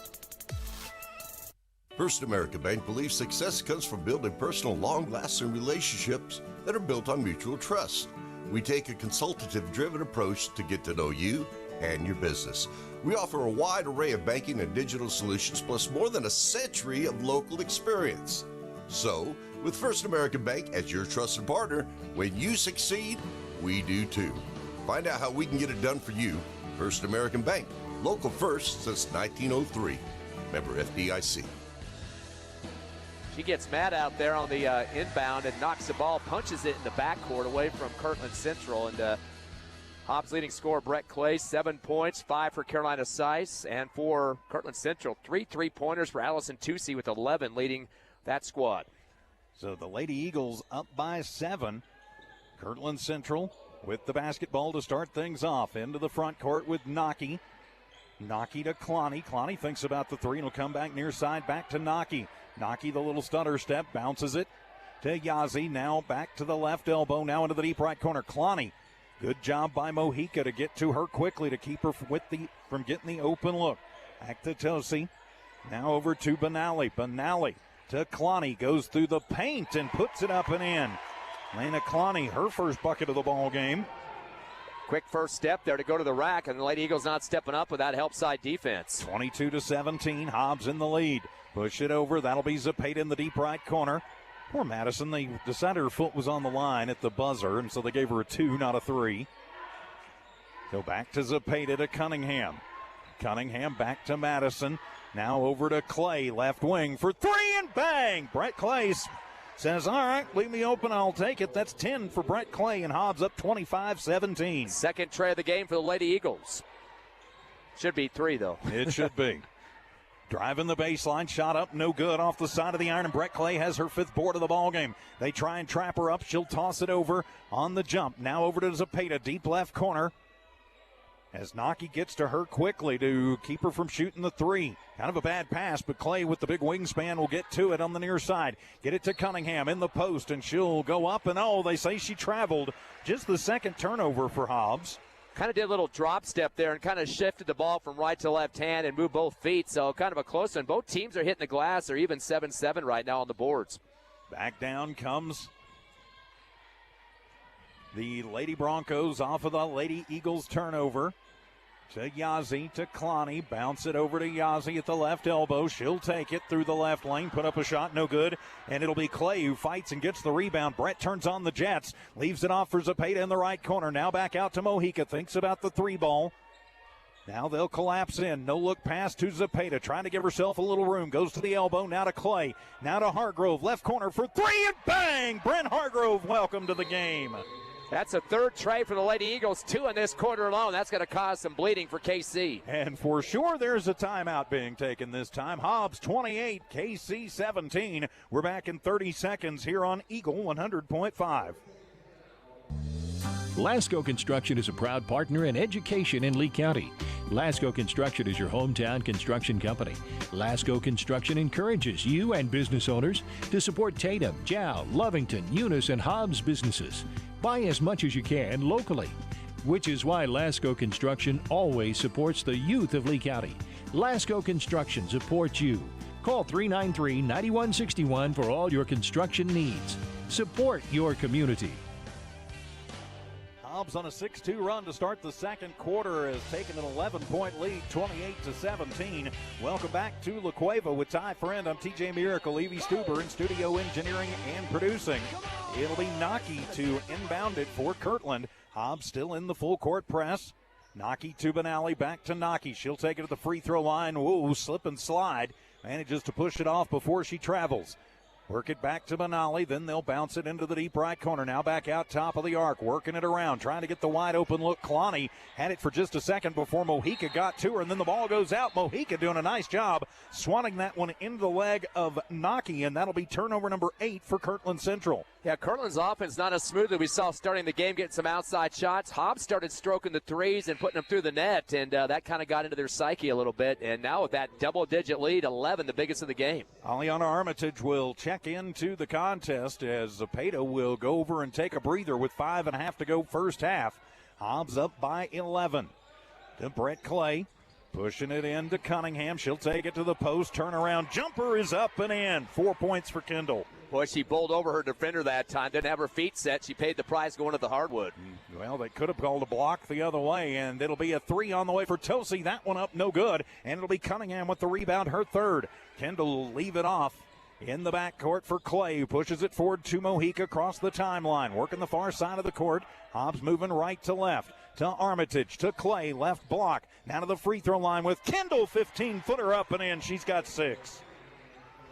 First American Bank believes success comes from building personal, long-lasting relationships that are built on mutual trust. We take a consultative-driven approach to get to know you and your business. We offer a wide array of banking and digital solutions, plus more than a century of local experience. So, with First American Bank as your trusted partner, when you succeed, we do too. Find out how we can get it done for you. First American Bank, local first since 1903. Member FDIC. She gets mad out there on the inbound and knocks the ball, punches it in the backcourt away from Kirtland Central. And Hobbs leading scorer Brett Clay, 7 points, 5 for Carolina Sice, and for Kirtland Central, 3 3-pointers for Allison Tucci with 11 leading that squad. So the Lady Eagles up by 7. Kirtland Central with the basketball to start things off. Into the front court with Naki. Naki to Cloney. Cloney thinks about the 3 and will come back near side, back to Naki. Naki, the little stutter step, bounces it to Yazi. Now back to the left elbow, now into the deep right corner. Cloney Good job by Mojica to get to her quickly to keep her from getting the open look. Back to Tosi. Now over to Benally. Benally to Cloney. Goes through the paint and puts it up and in. Lena Cloney, her first bucket of the ball game. Quick first step there to go to the rack, and the Lady Eagles not stepping up with that help side defense. 22-17, Hobbs in the lead. Push it over. That'll be Zepeda in the deep right corner. Poor Madison. They decided her foot was on the line at the buzzer, and so they gave her a 2, not a 3. Go back to Zepeda to Cunningham. Cunningham back to Madison. Now over to Clay, left wing for 3, and bang! Brett Clay says, all right, leave me open, I'll take it. That's 10 for Brett Clay, and Hobbs up 25-17. Second tray of the game for the Lady Eagles. Should be 3, though. It should be. Driving the baseline, shot up, no good, off the side of the iron, and Brett Clay has her 5th board of the ball game. They try and trap her up. She'll toss it over on the jump. Now over to Zepeda, deep left corner. As Naki gets to her quickly to keep her from shooting the 3. Kind of a bad pass, but Clay with the big wingspan will get to it on the near side. Get it to Cunningham in the post, and she'll go up, and they say she traveled. Just the second turnover for Hobbs. Kind of did a little drop step there and kind of shifted the ball from right to left hand and moved both feet. So kind of a close one. Both teams are hitting the glass. They're even 7-7 right now on the boards. Back down comes the Lady Broncos off of the Lady Eagles turnover. To Yazzie, to Cloney, bounce it over to Yazzie at the left elbow. She'll take it through the left lane, put up a shot, no good, and it'll be Clay who fights and gets the rebound. Brett turns on the Jets, leaves it off for Zepeda in the right corner. Now back out to Mojica, thinks about the 3 ball. Now they'll collapse in. No look pass to Zepeda, trying to give herself a little room. Goes to the elbow, now to Clay, now to Hargrove, left corner for 3, and bang! Brent Hargrove, welcome to the game. That's a 3rd tray for the Lady Eagles, 2 in this quarter alone. That's going to cause some bleeding for KC. And for sure, there's a timeout being taken this time. Hobbs 28, KC 17. We're back in 30 seconds here on Eagle 100.5. Lasco Construction is a proud partner in education in Lee County. Lasco Construction is your hometown construction company. Lasco Construction encourages you and business owners to support Tatum, Jow, Lovington, Eunice, and Hobbs businesses. Buy as much as you can locally, which is why Lasco Construction always supports the youth of Lee County. Lasco Construction supports you. Call 393-9161 for all your construction needs. Support your community. Hobbs on a 6-2 run to start the second quarter has taken an 11-point lead, 28-17. Welcome back to La Cueva with Ty Friend. I'm TJ Miracle, Evie Stuber in studio engineering and producing. It'll be Naki to inbound it for Kirtland. Hobbs still in the full court press. Naki to Benally, back to Naki. She'll take it to the free throw line. Whoa, slip and slide. Manages to push it off before she travels. Work it back to Benally, then they'll bounce it into the deep right corner. Now back out top of the arc, working it around, trying to get the wide open look. Cloney had it for just a second before Mojica got to her, and then the ball goes out. Mojica doing a nice job swatting that one into the leg of Naki, and that'll be turnover number 8 for Kirtland Central. Yeah, Kirtland's offense not as smooth as we saw starting the game, getting some outside shots. Hobbs started stroking the threes and putting them through the net, and that kind of got into their psyche a little bit. And now with that double-digit lead, 11, the biggest of the game. Aliana Armitage will check into the contest as Zepeda will go over and take a breather with 5.5 to go first half. Hobbs up by 11. To Brett Clay. Pushing it in to Cunningham. She'll take it to the post. Turnaround jumper is up and in. 4 points for Kendall. Boy, she bowled over her defender that time. Didn't have her feet set. She paid the price going to the hardwood. Well, they could have called a block the other way, and it'll be a 3 on the way for Tosi. That one up, no good. And it'll be Cunningham with the rebound, her 3rd. Kendall will leave it off in the backcourt for Clay, who pushes it forward to Mojica across the timeline. Working the far side of the court. Hobbs moving right to left. To Armitage, to Clay, left block. Now to the free throw line with Kendall, 15-footer up and in. She's got 6.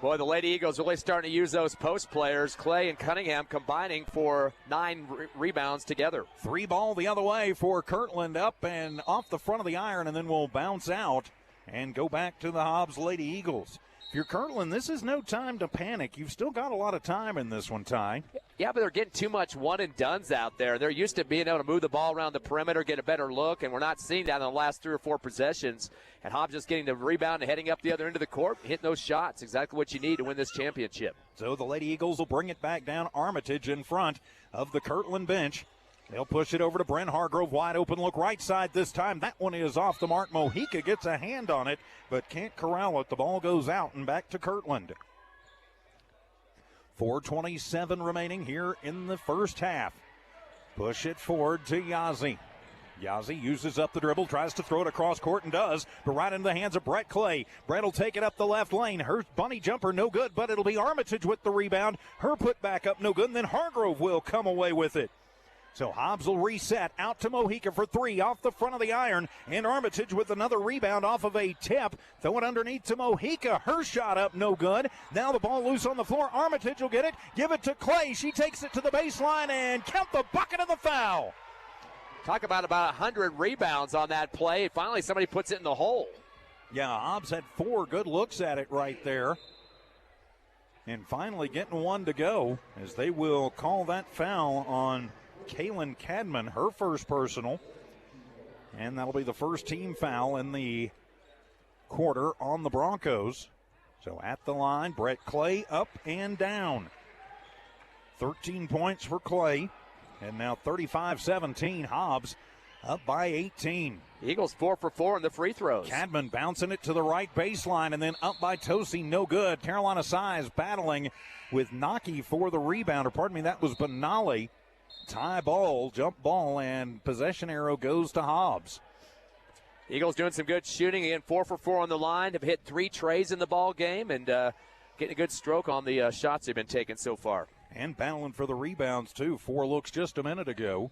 Boy, the Lady Eagles really starting to use those post players. Clay and Cunningham combining for 9 rebounds together. 3 ball the other way for Kirtland, up and off the front of the iron, and then we'll bounce out and go back to the Hobbs Lady Eagles. If you're Kirtland, this is no time to panic. You've still got a lot of time in this one, Ty. Yeah, but they're getting too much one-and-dones out there. They're used to being able to move the ball around the perimeter, get a better look, and we're not seeing that in the last 3 or 4 possessions. And Hobbs just getting the rebound and heading up the other end of the court, hitting those shots. Exactly what you need to win this championship. So the Lady Eagles will bring it back down. Armitage in front of the Kirtland bench. They'll push it over to Brent Hargrove. Wide open look right side this time. That one is off the mark. Mojica gets a hand on it, but can't corral it. The ball goes out and back to Kirtland. 4:27 remaining here in the first half. Push it forward to Yazzie. Yazzie uses up the dribble, tries to throw it across court and does, but right into the hands of Brett Clay. Brett will take it up the left lane. Her bunny jumper no good, but it'll be Armitage with the rebound. Her put back up no good, and then Hargrove will come away with it. So Hobbs will reset out to Mojica for three off the front of the iron, and Armitage with another rebound off of a tip. Throw it underneath to Mojica. Her shot up no good. Now the ball loose on the floor. Armitage will get it. Give it to Clay. She takes it to the baseline and count the bucket of the foul. Talk about 100 rebounds on that play. Finally, somebody puts it in the hole. Yeah, Hobbs had 4 good looks at it right there. And finally getting one to go as they will call that foul on Kaylin Cadman, her first personal. And that'll be the first team foul in the quarter on the Broncos. So at the line, Brett Clay up and down. 13 points for Clay. And now 35-17, Hobbs up by 18. Eagles 4 for 4 in the free throws. Cadman bouncing it to the right baseline and then up by Tosi, no good. Carolina Size battling with Naki for the rebound. Or pardon me, that was Benali. Tie ball, jump ball, and possession arrow goes to Hobbs. Eagles doing some good shooting. Again, 4 for 4 on the line. Have hit 3 trays in the ball game and getting a good stroke on the shots they've been taking so far. And battling for the rebounds, too. 4 looks just a minute ago.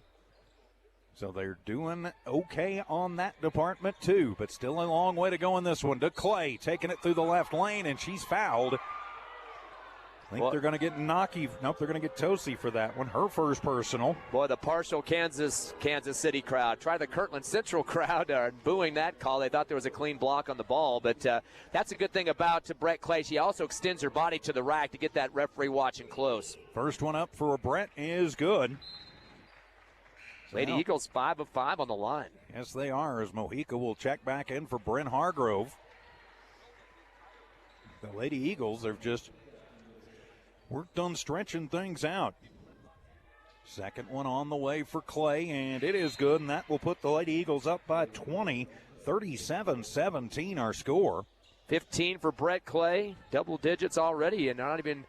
So they're doing okay on that department, too. But still a long way to go in this one. To Clay, taking it through the left lane, and she's fouled. I think they're going to get Naki. Nope, they're going to get Tosi for that one. Her first personal. Boy, the partial Kansas City crowd. Try the Kirtland Central crowd booing that call. They thought there was a clean block on the ball. But that's a good thing about Brett Clay. She also extends her body to the rack to get that referee watching close. First one up for Brett is good. So Lady Eagles 5 of 5 on the line. Yes, they are, as Mojica will check back in for Brent Hargrove. The Lady Eagles have just worked on stretching things out. Second one on the way for Clay, and it is good, and that will put the Lady Eagles up by 20. 37-17 our score. 15 for Brett Clay, double digits already, and not even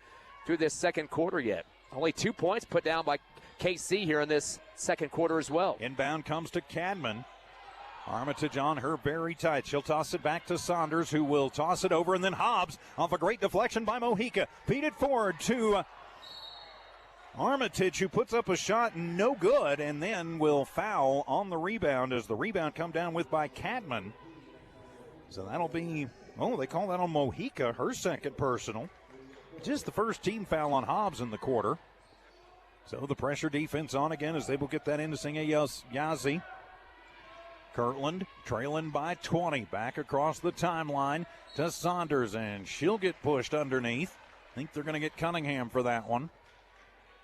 through this second quarter yet. Only 2 points put down by KC here in this second quarter as well. Inbound comes to Cadman. Armitage on her very tight. She'll toss it back to Saunders, who will toss it over, and then Hobbs off a great deflection by Mojica. Feed it forward to Armitage, who puts up a shot no good, and then will foul on the rebound as the rebound come down with by Cadman. So that'll be, they call that on Mojica, her second personal. Just the first team foul on Hobbs in the quarter. So the pressure defense on again as they will get that into Singa Yazzie. Kirtland trailing by 20. Back across the timeline to Saunders, and she'll get pushed underneath. I think they're going to get Cunningham for that one.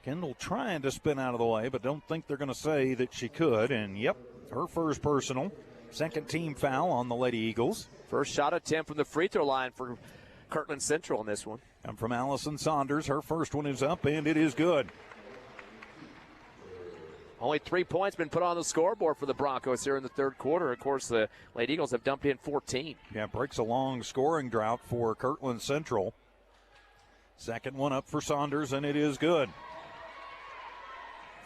Kendall trying to spin out of the way, but don't think they're going to say that she could. And, yep, her first personal. Second team foul on the Lady Eagles. First shot attempt from the free throw line for Kirtland Central in this one. And from Allison Saunders, her first one is up, and it is good. Only 3 points been put on the scoreboard for the Broncos here in the third quarter. Of course, the Lady Eagles have dumped in 14. Yeah, breaks a long scoring drought for Kirtland Central. Second one up for Saunders, and it is good.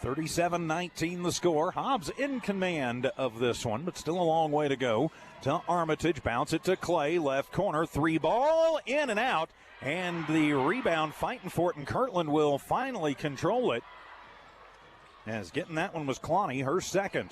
37-19 the score. Hobbs in command of this one, but still a long way to go. To Armitage, bounce it to Clay, left corner, 3 ball, in and out. And the rebound fighting for it, and Kirtland will finally control it. As getting that one was Clonnie, her second.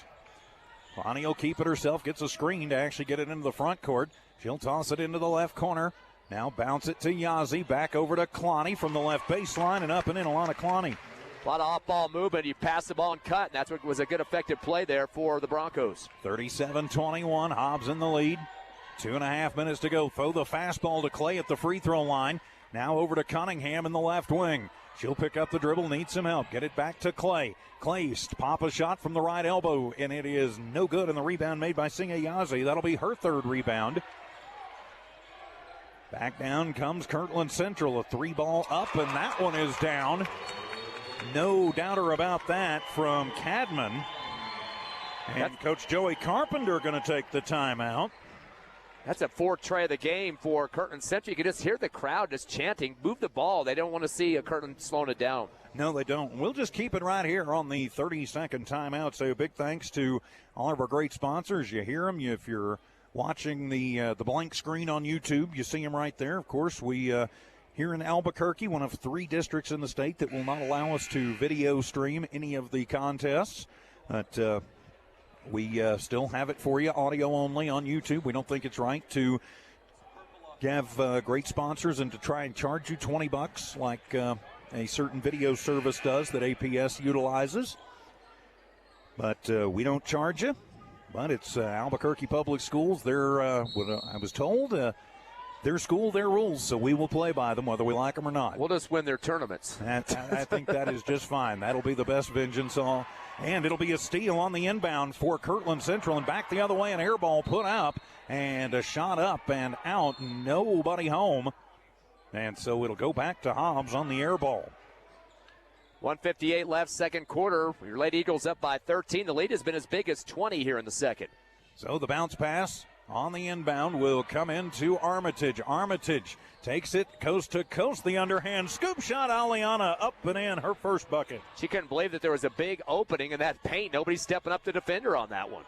Clonnie will keep it herself, gets a screen to actually get it into the front court. She'll toss it into the left corner. Now bounce it to Yazzie, back over to Clonnie from the left baseline, and up and in. Alana Clonnie. A lot of off-ball movement. You pass the ball and cut, and that's what was a good effective play there for the Broncos. 37-21, Hobbs in the lead. 2.5 minutes to go. Throw the fastball to Clay at the free throw line. Now over to Cunningham in the left wing. She'll pick up the dribble, needs some help. Get it back to Clay. Clay pop a shot from the right elbow, and it is no good. And the rebound made by Singa Yazzie. That'll be her third rebound. Back down comes Kirtland Central. A 3 ball up, and that one is down. No doubter about that from Cadman. And Coach Joey Carpenter going to take the timeout. That's a fourth try of the game for Kirtland Central. You can just hear the crowd just chanting, move the ball. They don't want to see Kirtland slowing it down. No, they don't. We'll just keep it right here on the 30-second timeout. So big thanks to all of our great sponsors. You hear them. If you're watching the blank screen on YouTube, you see them right there. Of course, we here in Albuquerque, one of 3 districts in the state that will not allow us to video stream any of the contests. But we still have it for you, audio only on YouTube. We don't think it's right to have great sponsors and to try and charge you $20 like a certain video service does that APS utilizes. But we don't charge you. But it's Albuquerque Public Schools. They're, I was told, their school, their rules, so we will play by them whether we like them or not. We'll just win their tournaments. I think that is just fine. That'll be the best vengeance all. And it'll be a steal on the inbound for Kirtland Central. And back the other way, an air ball put up. And a shot up and out. Nobody home. And so it'll go back to Hobbs on the air ball. 1:58 left, second quarter. Your Lady Eagles up by 13. The lead has been as big as 20 here in the second. So the bounce pass on the inbound will come into Armitage. Armitage takes it coast to coast. The underhand scoop shot. Aliana up and in, her first bucket. She couldn't believe that there was a big opening in that paint. Nobody's stepping up to defend her on that one.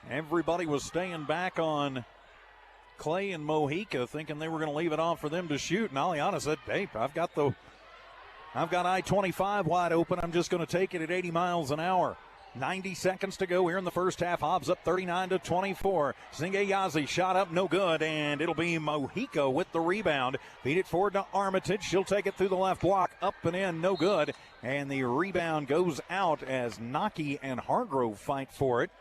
Everybody was staying back on Clay and Mojica, thinking they were going to leave it off for them to shoot. And Aliana said, hey, I've got I-25 wide open. I'm just going to take it at 80 miles an hour. 90 seconds to go here in the first half. Hobbs up 39-24. Singayazi shot up, no good, and it'll be Mojica with the rebound. Feed it forward to Armitage. She'll take it through the left block. Up and in, no good. And the rebound goes out as Naki and Hargrove fight for it.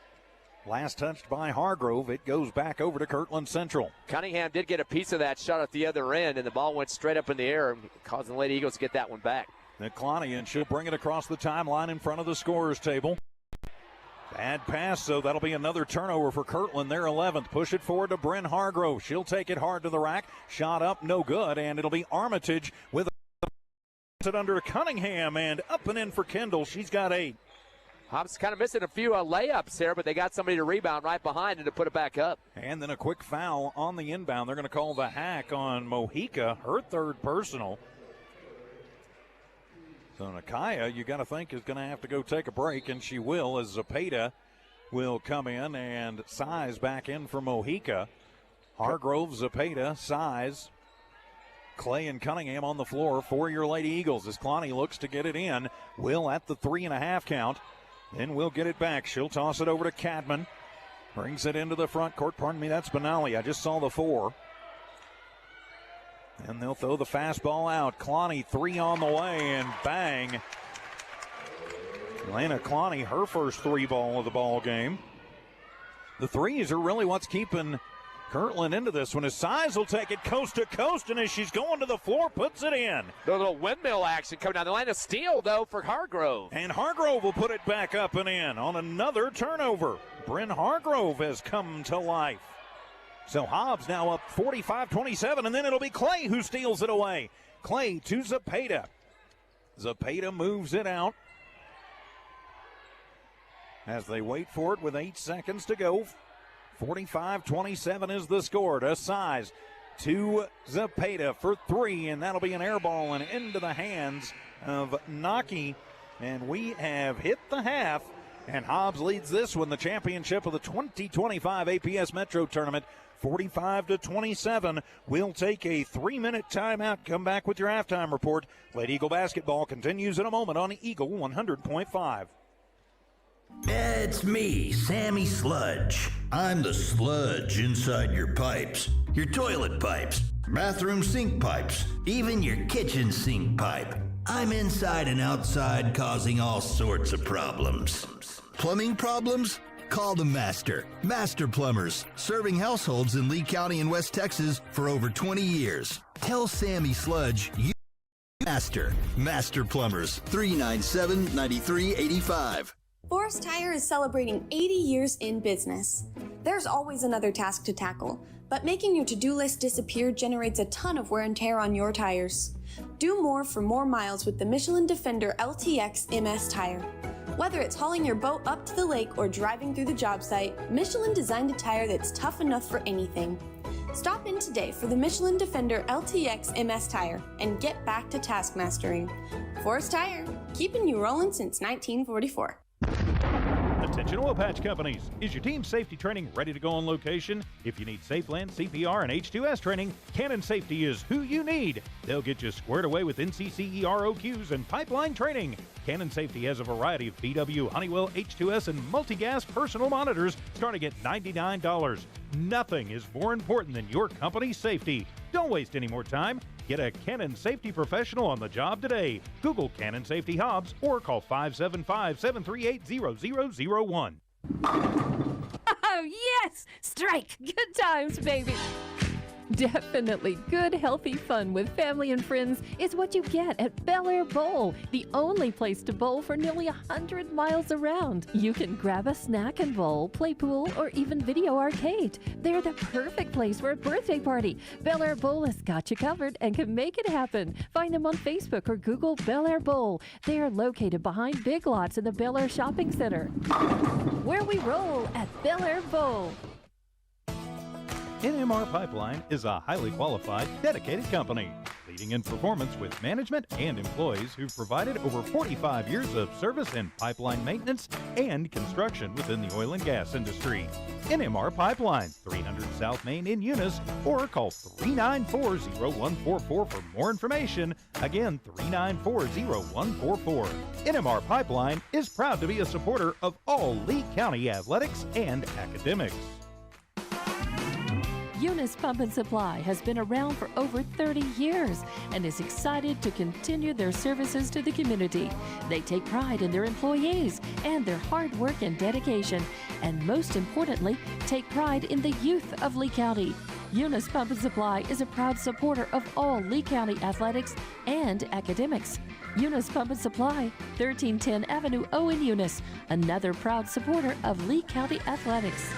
Last touched by Hargrove. It goes back over to Kirtland Central. Cunningham did get a piece of that shot at the other end, and the ball went straight up in the air, causing the Lady Eagles to get that one back. Niklani, and she'll bring it across the timeline in front of the scorer's table. Bad pass, so that'll be another turnover for Kirtland. Their 11th. Push it forward to Bryn Hargrove. She'll take it hard to the rack. Shot up, no good, and it'll be Armitage with it under Cunningham, and up and in for Kendall. She's got 8. Hobbs kind of missing a few layups there, but they got somebody to rebound right behind and to put it back up. And then a quick foul on the inbound. They're going to call the hack on Mojica, her third personal. So Nakaya, you got to think, is going to have to go take a break, and she will, as Zapata will come in and size back in for Mojica. Hargrove, Zapata, size. Clay and Cunningham on the floor for your Lady Eagles as Clowney looks to get it in. Will at the 3.5 count. Then we'll get it back. She'll toss it over to Cadman. Brings it into the front court. Pardon me, that's Benali. I just saw the 4. And they'll throw the fastball out. Clowney, 3 on the way, and bang. Elena Clowney, her first 3 ball of the ball game. The threes are really what's keeping Kirtland into this one. His size will take it coast to coast, and as she's going to the floor, puts it in. The little windmill action coming down the line. A steal, though, for Hargrove. And Hargrove will put it back up and in on another turnover. Bryn Hargrove has come to life. So Hobbs now up 45-27, and then it'll be Clay who steals it away. Clay to Zapata. Zapata moves it out as they wait for it with 8 seconds to go. 45-27 is the score to size to Zapata for 3, and that'll be an air ball and into the hands of Naki. And we have hit the half, and Hobbs leads this one, the championship of the 2025 APS Metro Tournament, 45-27. We'll take a 3-minute timeout. Come back with your halftime report. Lady Eagle basketball continues in a moment on Eagle 100.5. It's me, Sammy Sludge. I'm the sludge inside your pipes, your toilet pipes, bathroom sink pipes, even your kitchen sink pipe. I'm inside and outside causing all sorts of problems. Plumbing problems? Call the Master. Master Plumbers, serving households in Lee County and West Texas for over 20 years. Tell Sammy Sludge you Master. Master Plumbers, 397-9385. Forest Tire is celebrating 80 years in business. There's always another task to tackle, but making your to-do list disappear generates a ton of wear and tear on your tires. Do more for more miles with the Michelin Defender LTX MS tire. Whether it's hauling your boat up to the lake or driving through the job site, Michelin designed a tire that's tough enough for anything. Stop in today for the Michelin Defender LTX MS tire and get back to task mastering. Forest Tire, keeping you rolling since 1944. Attention oil patch companies. Is your team safety training ready to go on location? If you need SafeLand, CPR, and H2S training, Cannon Safety is who you need. They'll get you squared away with NCCE ROQs and pipeline training. Cannon Safety has a variety of VW, Honeywell, H2S, and multi-gas personal monitors starting at $99. Nothing is more important than your company's safety. Don't waste any more time. Get a Cannon Safety professional on the job today. Google Cannon Safety Hobbs or call 575-738-0001. Oh, yes! Strike! Good times, baby! Definitely good, healthy fun with family and friends is what you get at Bel Air Bowl, the only place to bowl for nearly 100 miles around. You can grab a snack and bowl, play pool, or even video arcade. They're the perfect place for a birthday party. Bel Air Bowl has got you covered and can make it happen. Find them on Facebook or Google Bel Air Bowl. They are located behind Big Lots in the Bel Air Shopping Center. Where we roll at Bel Air Bowl. NMR Pipeline is a highly qualified, dedicated company, leading in performance with management and employees who've provided over 45 years of service in pipeline maintenance and construction within the oil and gas industry. NMR Pipeline, 300 South Main in Eunice, or call 394-0144 for more information. Again, 394-0144. NMR Pipeline is proud to be a supporter of all Lee County athletics and academics. Eunice Pump and Supply has been around for over 30 years and is excited to continue their services to the community. They take pride in their employees and their hard work and dedication, and most importantly, take pride in the youth of Lee County. Eunice Pump and Supply is a proud supporter of all Lee County athletics and academics. Eunice Pump and Supply, 1310 Avenue O in Eunice, another proud supporter of Lee County athletics.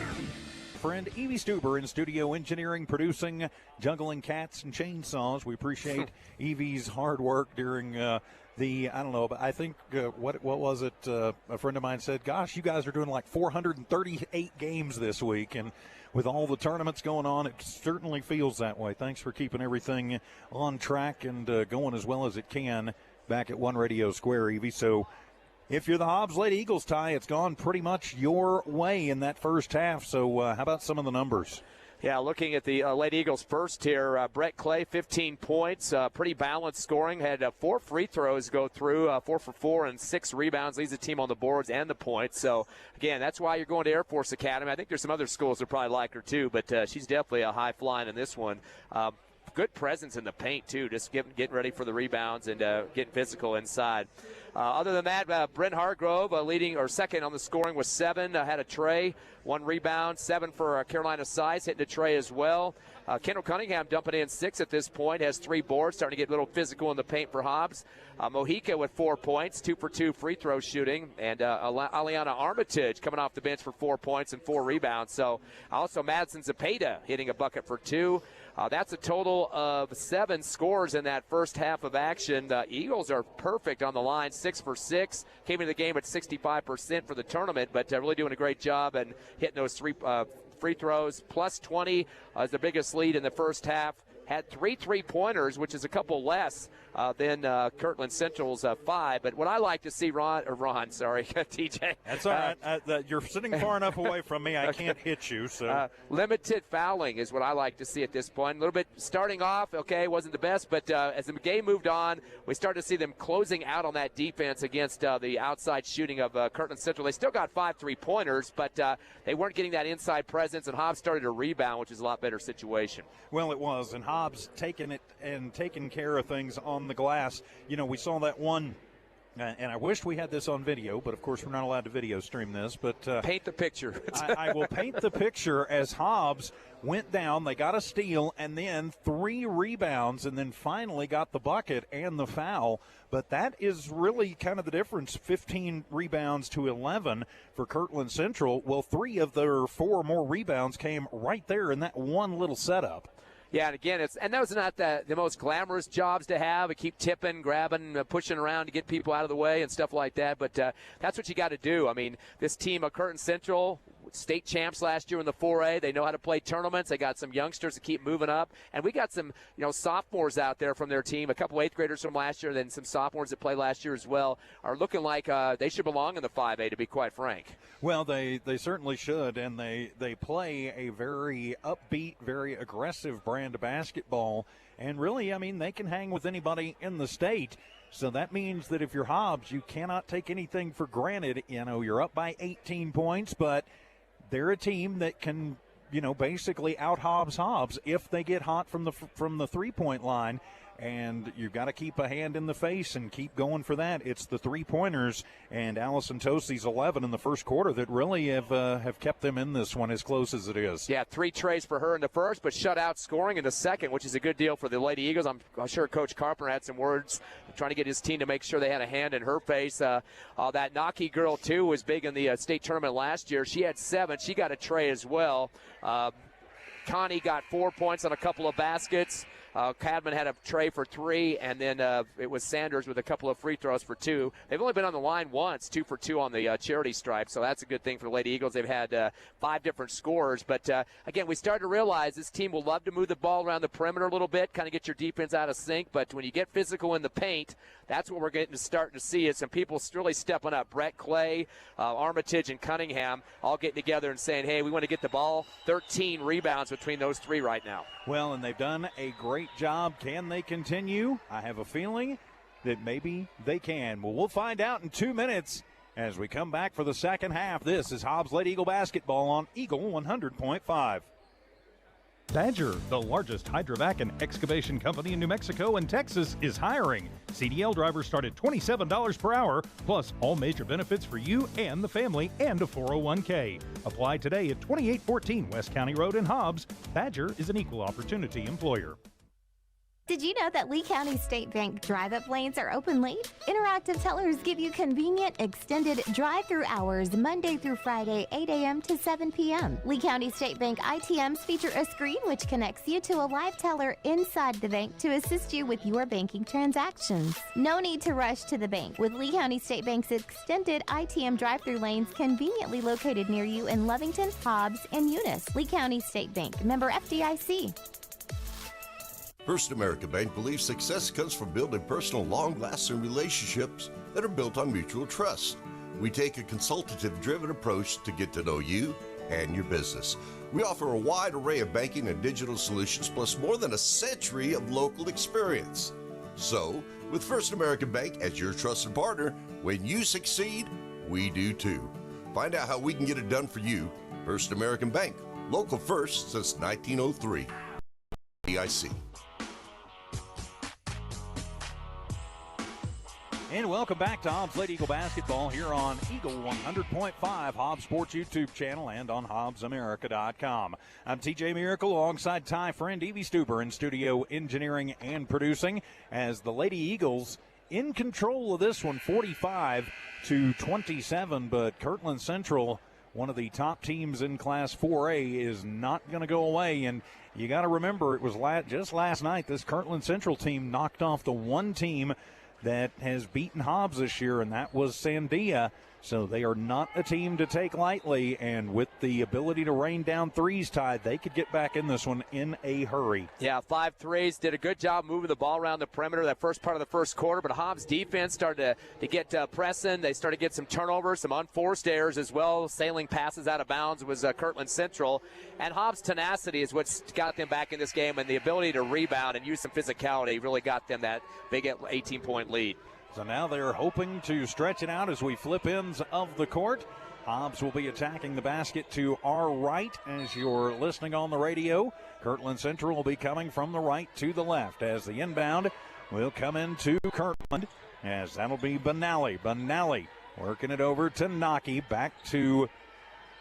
Friend Evie Stuber in studio engineering, producing, juggling cats and chainsaws. We appreciate Evie's hard work during I don't know, but I think, what was it? A friend of mine said, gosh, you guys are doing like 438 games this week. And with all the tournaments going on, it certainly feels that way. Thanks for keeping everything on track and going as well as it can back at One Radio Square, Evie. So, if you're the Hobbs Lady Eagles, Ty, it's gone pretty much your way in that first half. So how about some of the numbers? Yeah, looking at the Lady Eagles first here, Brett Clay, 15 points, pretty balanced scoring. Had 4 free throws go through, 4 for 4 and 6 rebounds. Leads the team on the boards and the points. So, again, that's why you're going to Air Force Academy. I think there's some other schools that probably like her too, but she's definitely a high flying in this one. Good presence in the paint, too, just getting ready for the rebounds and getting physical inside. Other than that, Brent Hargrove leading or second on the scoring with 7, had a tray, 1 rebound, 7 for Carolina Size, hitting a tray as well. Kendall Cunningham dumping in 6 at this point, has 3 boards, starting to get a little physical in the paint for Hobbs. Mojica with 4 points, 2 for 2 free throw shooting, and Aliana Armitage coming off the bench for 4 points and 4 rebounds. So also Madison Zepeda hitting a bucket for 2. That's a total of 7 scores in that first half of action. The Eagles are perfect on the line, 6 for 6. Came into the game at 65% for the tournament, but really doing a great job and hitting those 3 free throws. Plus 20 is the biggest lead in the first half. Had 3 3-pointers, which is a couple less than Kirtland Central's 5. But what I like to see, TJ. That's all right. You're sitting far enough away from me, I can't hit you. So limited fouling is what I like to see at this point. A little bit starting off, okay, wasn't the best, but as the game moved on, we started to see them closing out on that defense against the outside shooting of Kirtland Central. They still got 5 3-pointers, but they weren't getting that inside presence, and Hobbs started to rebound, which is a lot better situation. Well, it was, and Hobbs taking it and taking care of things on the glass. You know, we saw that one And I wish we had this on video, but of course we're not allowed to video stream this. But paint the picture. I will paint the picture as Hobbs went down. They got a steal and then 3 rebounds and then finally got the bucket and the foul. But that is really kind of the difference, 15 rebounds to 11 for Kirtland Central. Well, 3 of their 4 more rebounds came right there in that one little setup. Yeah, and again, those are not the most glamorous jobs to have. We keep tipping, grabbing, pushing around to get people out of the way and stuff like that. But that's what you got to do. I mean, this team of Kirtland Central, state champs last year in the 4A. They know how to play tournaments. They got some youngsters to keep moving up. And we got some, sophomores out there from their team, a couple 8th graders from last year, then some sophomores that played last year as well, are looking like they should belong in the 5A, to be quite frank. Well, they certainly should, and they play a very upbeat, very aggressive brand of basketball. And really, I mean, they can hang with anybody in the state. So that means that if you're Hobbs, you cannot take anything for granted. You're up by 18 points, but they're a team that can, basically out Hobbs if they get hot from the 3-point line. And you've got to keep a hand in the face and keep going for that. It's the 3-pointers and Allison Tosey's 11 in the first quarter that really have kept them in this one as close as it is. Yeah, 3 trays for her in the first, but shutout scoring in the second, which is a good deal for the Lady Eagles. I'm sure Coach Carpenter had some words trying to get his team to make sure they had a hand in her face. That Naki girl, too, was big in the state tournament last year. She had 7. She got a tray as well. Connie got 4 points on a couple of baskets. Cadman had a tray for 3, and then it was Sanders with a couple of free throws for 2. They've only been on the line once, 2 for 2 on the charity stripe, so that's a good thing for the Lady Eagles. They've had 5 different scorers. But, again, we started to realize this team will love to move the ball around the perimeter a little bit, kind of get your defense out of sync. But when you get physical in the paint, that's what we're starting to see is some people really stepping up. Brett Clay, Armitage, and Cunningham all getting together and saying, hey, we want to get the ball. 13 rebounds between those 3 right now. Well, and they've done a great job. Can they continue? I have a feeling that maybe they can. Well, we'll find out in 2 minutes as we come back for the second half. This is Hobbs Lady Eagle basketball on Eagle 100.5. Badger, the largest hydrovac and excavation company in New Mexico and Texas, is hiring. CDL drivers start at $27 per hour, plus all major benefits for you and the family, and a 401k. Apply today at 2814 West County Road in Hobbs. Badger is an equal opportunity employer. Did you know that Lee County State Bank drive-up lanes are open late? Interactive tellers give you convenient, extended drive-through hours Monday through Friday, 8 a.m. to 7 p.m. Lee County State Bank ITMs feature a screen which connects you to a live teller inside the bank to assist you with your banking transactions. No need to rush to the bank with Lee County State Bank's extended ITM drive-through lanes conveniently located near you in Lovington, Hobbs, and Eunice. Lee County State Bank, member FDIC. First American Bank believes success comes from building personal, long-lasting relationships that are built on mutual trust. We take a consultative-driven approach to get to know you and your business. We offer a wide array of banking and digital solutions, plus more than a century of local experience. So, with First American Bank as your trusted partner, when you succeed, we do too. Find out how we can get it done for you. First American Bank, local first since 1903. FDIC. And welcome back to Hobbs Lady Eagle basketball here on Eagle 100.5, Hobbs Sports YouTube channel, and on HobbsAmerica.com. I'm TJ Miracle alongside Ty Friend, Evie Stuber in studio engineering and producing as the Lady Eagles in control of this one, 45-27, but Kirtland Central, one of the top teams in Class 4A, is not going to go away. And you got to remember, it was just last night this Kirtland Central team knocked off the one team that has beaten Hobbs this year, and that was Sandia. So they are not a team to take lightly, and with the ability to rain down threes, Ty, they could get back in this one in a hurry. Yeah, 5 threes, did a good job moving the ball around the perimeter that first part of the first quarter, but Hobbs' defense started to get pressing. They started to get some turnovers, some unforced errors as well, sailing passes out of bounds was Kirtland Central. And Hobbs' tenacity is what's got them back in this game, and the ability to rebound and use some physicality really got them that big 18-point lead. So now they're hoping to stretch it out as we flip ends of the court. Hobbs will be attacking the basket to our right as you're listening on the radio. Kirtland Central will be coming from the right to the left as the inbound will come into Kirtland. As that'll be Benally. Benally working it over to Naki. Back to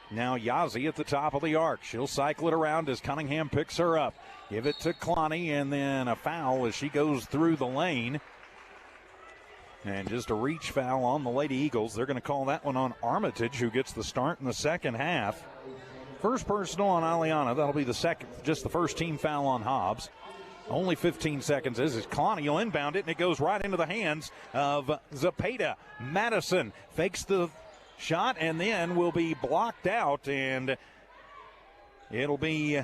now Yazzie at the top of the arc. She'll cycle it around as Cunningham picks her up. Give it to Clowney, and then a foul as she goes through the lane. And just a reach foul on the Lady Eagles. They're going to call that one on Armitage, who gets the start in the second half. First personal on Aliana. That'll be the second, just the first team foul on Hobbs. Only 15 seconds is Clowney will inbound it, and it goes right into the hands of Zepeda. Madison fakes the shot and then will be blocked out, and it'll be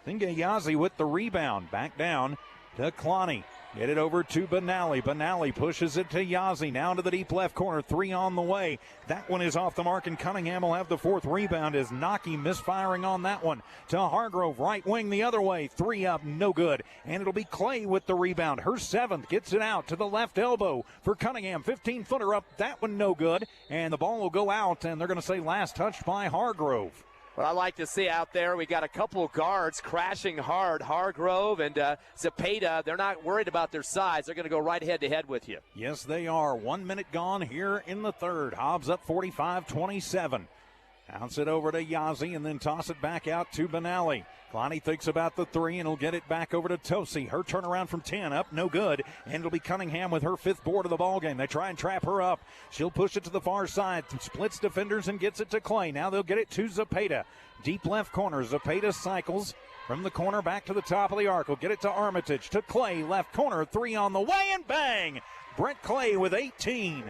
Yazzie with the rebound. Back down to Clowney. Get it over to Benally. Benally pushes it to Yazzie. Now to the deep left corner. 3 on the way. That one is off the mark, and Cunningham will have the fourth rebound as Naki misfiring on that one. To Hargrove, right wing the other way. 3 up, no good. And it'll be Clay with the rebound. Her 7th gets it out to the left elbow for Cunningham. 15-footer up. That one no good. And the ball will go out, and they're going to say last touched by Hargrove. What I like to see out there, we got a couple of guards crashing hard. Hargrove and Zepeda, they're not worried about their size. They're going to go right head-to-head with you. Yes, they are. 1 minute gone here in the third. Hobbs up 45-27. Bounce it over to Yazzie and then toss it back out to Benally. Clowney thinks about the 3 and he'll get it back over to Tosi. Her turnaround from 10 up, no good. And it'll be Cunningham with her 5th board of the ball game. They try and trap her up. She'll push it to the far side, splits defenders and gets it to Clay. Now they'll get it to Zepeda. Deep left corner. Zepeda cycles from the corner back to the top of the arc. Will get it to Armitage. To Clay, left corner. 3 on the way and bang! Brent Clay with 18.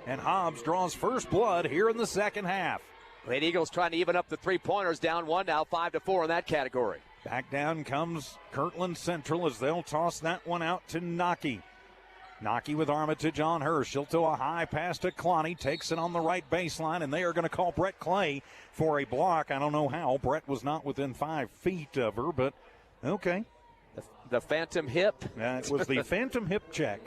And Hobbs draws first blood here in the second half. Lady Eagles trying to even up the three-pointers, down 1 now, 5-4 in that category. Back down comes Kirtland Central as they'll toss that one out to Naki. Naki with Armitage on her. She'll throw a high pass to Clowney, takes it on the right baseline, and they are going to call Brett Clay for a block. I don't know how. Brett was not within 5 feet of her, but okay. The phantom hip. It was the phantom hip check.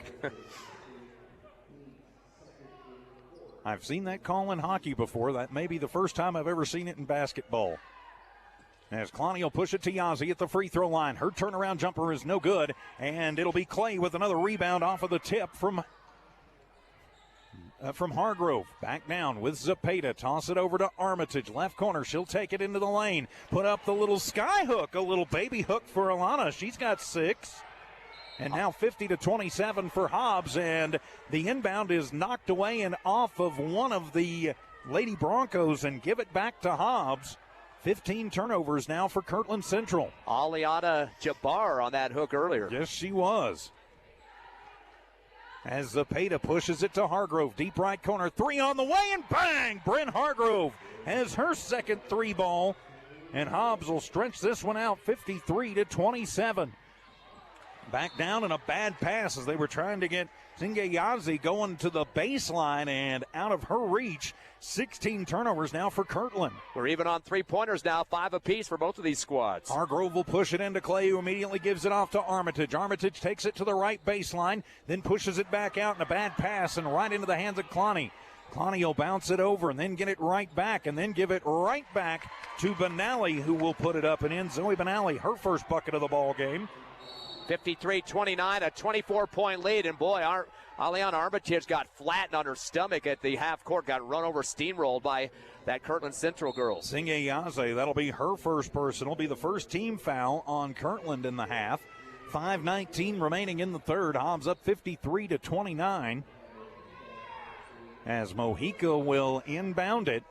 I've seen that call in hockey before. That may be the first time I've ever seen it in basketball. As Clowney will push it to Yazzie at the free throw line. Her turnaround jumper is no good, and it'll be Clay with another rebound off of the tip from Hargrove. Back down with Zepeda. Toss it over to Armitage. Left corner. She'll take it into the lane. Put up the little sky hook, a little baby hook for Alana. She's got 6. And now 50-27 for Hobbs, and the inbound is knocked away and off of one of the Lady Broncos and give it back to Hobbs. 15 turnovers now for Kirtland Central. Aliana Jabbar on that hook earlier. Yes, she was. As Zepeda pushes it to Hargrove, deep right corner, 3 on the way, and bang! Bryn Hargrove has her second 3 ball, and Hobbs will stretch this one out 53-27. Back down in a bad pass as they were trying to get Yazzie going to the baseline and out of her reach. 16 turnovers now for Kirtland. We're even on three-pointers now, 5 apiece for both of these squads. Hargrove will push it into Clay, who immediately gives it off to Armitage. Armitage takes it to the right baseline, then pushes it back out in a bad pass and right into the hands of Clowney. Clowney will bounce it over and then get it right back and then give it right back to Benally, who will put it up and in. Zoe Benally, her first bucket of the ball game. 53-29, a 24-point lead, and boy, Aliana Armitage got flattened on her stomach at the half court, got run over, steamrolled by that Kirtland Central girls. Singayaze, that'll be her first personal, be the first team foul on Kirtland in the half. 5:19 remaining in the third. Hobbs up 53-29. As Mojica will inbound it.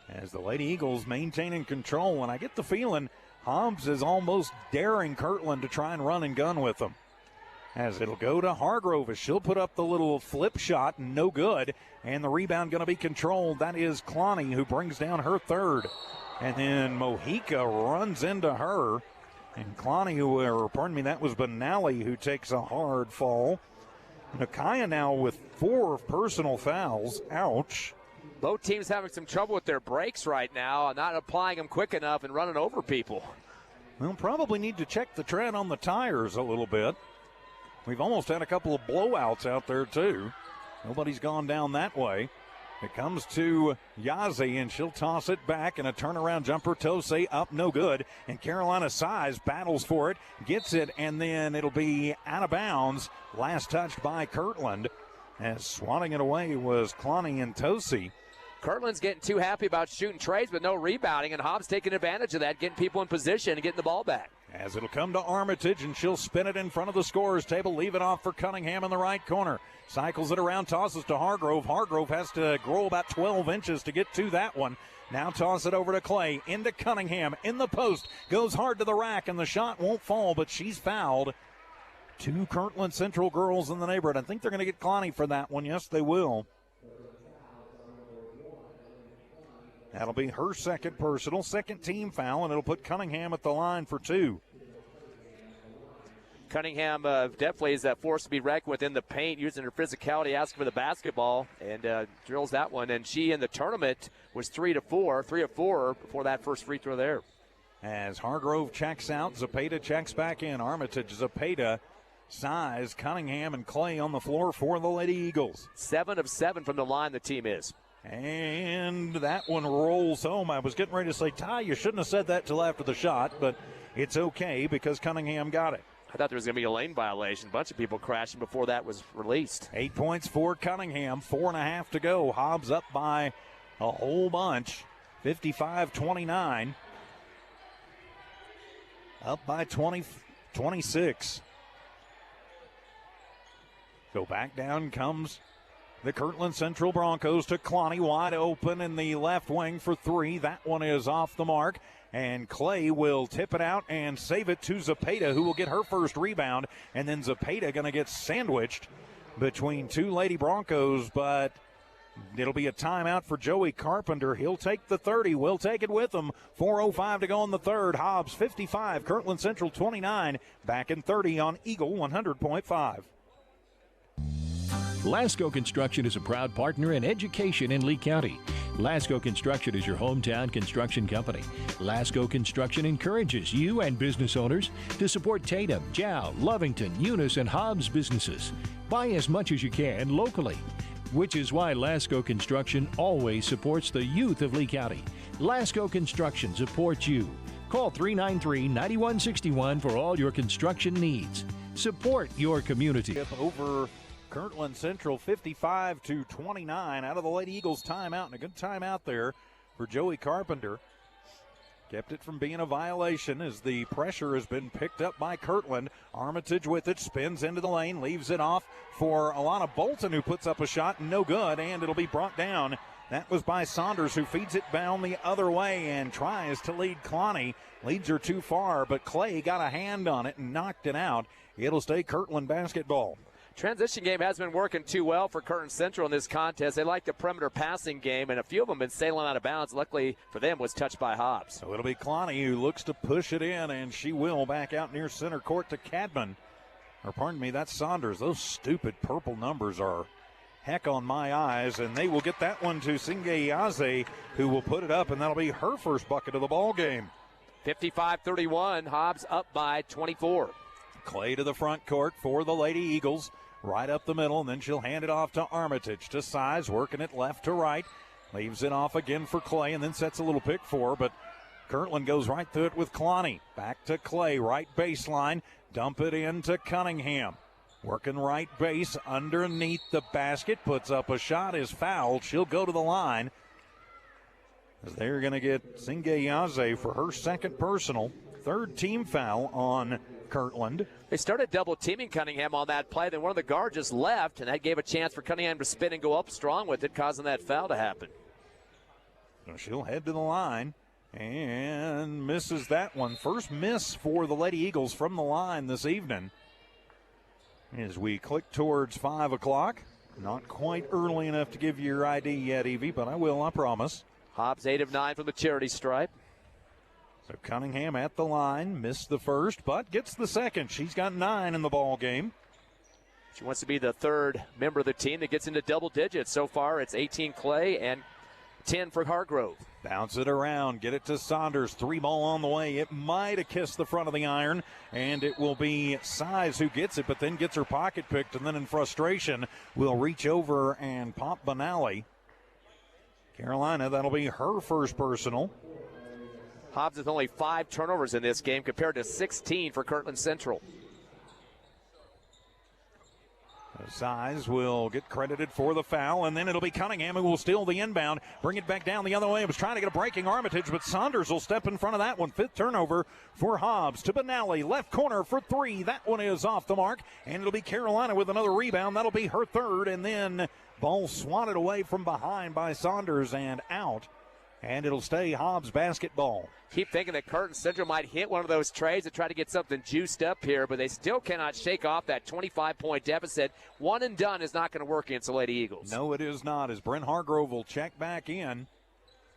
As the Lady Eagles maintaining control, and I get the feeling Hobbs is almost daring Kirtland to try and run and gun with them. As it'll go to Hargrove as she'll put up the little flip shot, no good. And the rebound going to be controlled. That is Clowney, who brings down her 3rd. And then Mojica runs into her. And Clowney, that was Benally who takes a hard fall. Nakaya now with 4 personal fouls. Ouch. Both teams having some trouble with their breaks right now, not applying them quick enough and running over people. We'll probably need to check the tread on the tires a little bit. We've almost had a couple of blowouts out there, too. Nobody's gone down that way. It comes to Yazzie, and she'll toss it back, and a turnaround jumper. Tosei up, no good. And Carolina Size battles for it, gets it, and then it'll be out of bounds. Last touched by Kirtland. As swatting it away was Clonnie and Tosei. Kirtland's getting too happy about shooting trades with no rebounding, and Hobbs taking advantage of that, getting people in position and getting the ball back. As it'll come to Armitage, and she'll spin it in front of the scorer's table, leave it off for Cunningham in the right corner. Cycles it around, tosses to Hargrove. Hargrove has to grow about 12 inches to get to that one. Now toss it over to Clay, into Cunningham, in the post, goes hard to the rack, and the shot won't fall, but she's fouled. Two Kirtland Central girls in the neighborhood. I think they're going to get Clonnie for that one. Yes, they will. That'll be her second personal, second team foul, and it'll put Cunningham at the line for two. Cunningham definitely is that force to be reckoned with in the paint, using her physicality, asking for the basketball, and drills that one. And she in the tournament was 3 of 4 before that first free throw there. As Hargrove checks out, Zepeda checks back in. Armitage, Zepeda, Size, Cunningham, and Clay on the floor for the Lady Eagles. 7 of 7 from the line, the team is. And that one rolls home. I was getting ready to say, Ty, you shouldn't have said that till after the shot, but it's okay because Cunningham got it. I thought there was going to be a lane violation. A bunch of people crashing before that was released. 8 points for Cunningham, 4.5 to go. Hobbs up by a whole bunch, 55-29. Up by 26. So back down comes the Kirtland Central Broncos to Clonnie, wide open in the left wing for three. That one is off the mark. And Clay will tip it out and save it to Zepeda, who will get her first rebound. And then Zepeda going to get sandwiched between two Lady Broncos, but it'll be a timeout for Joey Carpenter. He'll take the 30. We'll take it with him. 4:05 to go in the third. Hobbs 55, Kirtland Central 29. Back in 30 on Eagle 100.5. Lasco Construction is a proud partner in education in Lee County. Lasco Construction is your hometown construction company. Lasco Construction encourages you and business owners to support Tatum, Jow, Lovington, Eunice, and Hobbs businesses. Buy as much as you can locally, which is why Lasco Construction always supports the youth of Lee County. Lasco Construction supports you. Call 393-9161 for all your construction needs. Support your community. Over Kirtland Central 55-29 out of the Lady Eagles timeout, and a good timeout there for Joey Carpenter. Kept it from being a violation as the pressure has been picked up by Kirtland. Armitage with it, spins into the lane, leaves it off for Alana Bolton, who puts up a shot, no good, and it'll be brought down. That was by Saunders, who feeds it down the other way and tries to lead Clonnie. Leads her too far, but Clay got a hand on it and knocked it out. It'll stay Kirtland basketball. Transition game hasn't been working too well for Kirtland Central in this contest. They like the perimeter passing game, and a few of them been sailing out of bounds. Luckily for them, was touched by Hobbs. So it'll be Clonnie who looks to push it in, and she will back out near center court to Cadman. Or pardon me, that's Saunders. Those stupid purple numbers are heck on my eyes, and they will get that one to Singeyaze, who will put it up, and that'll be her first bucket of the ball game. 55-31, Hobbs up by 24. Clay to the front court for the Lady Eagles. Right up the middle, and then she'll hand it off to Armitage to Size, working it left to right. Leaves it off again for Clay, and then sets a little pick for her, but Kirtland goes right through it with Clonnie. Back to Clay, right baseline. Dump it in to Cunningham. Working right base underneath the basket. Puts up a shot, is fouled. She'll go to the line, as they're going to get Singeyaze for her second personal. Third team foul on Kirtland. They started double teaming Cunningham on that play. Then one of the guards just left, and that gave a chance for Cunningham to spin and go up strong with it, causing that foul to happen. So she'll head to the line and misses that one. First miss for the Lady Eagles from the line this evening. As we click towards 5 o'clock. Not quite early enough to give you your ID yet, Evie, but I will, I promise. Hobbs 8 of 9 from the charity stripe. So Cunningham at the line, missed the first, but gets the second. She's got 9 in the ball game. She wants to be the third member of the team that gets into double digits. So far, it's 18 Clay and 10 for Hargrove. Bounce it around, get it to Saunders. 3 ball on the way. It might have kissed the front of the iron, and it will be Size who gets it, but then gets her pocket picked, and then in frustration will reach over and pop Benally. Carolina, that'll be her first personal. Hobbs with only 5 turnovers in this game compared to 16 for Kirtland Central. Size will get credited for the foul, and then it'll be Cunningham who will steal the inbound, bring it back down the other way. It was trying to get a breaking Armitage, but Saunders will step in front of that one. 5th turnover for Hobbs to Benally, left corner for 3. That one is off the mark, and it'll be Carolina with another rebound. That'll be her 3rd, and then ball swatted away from behind by Saunders and out, and it'll stay Hobbs basketball. Keep thinking that Kirtland Central might hit one of those trays to try to get something juiced up here, but they still cannot shake off that 25-point deficit. One and done is not going to work against the Lady Eagles. No, it is not, as Brent Hargrove will check back in,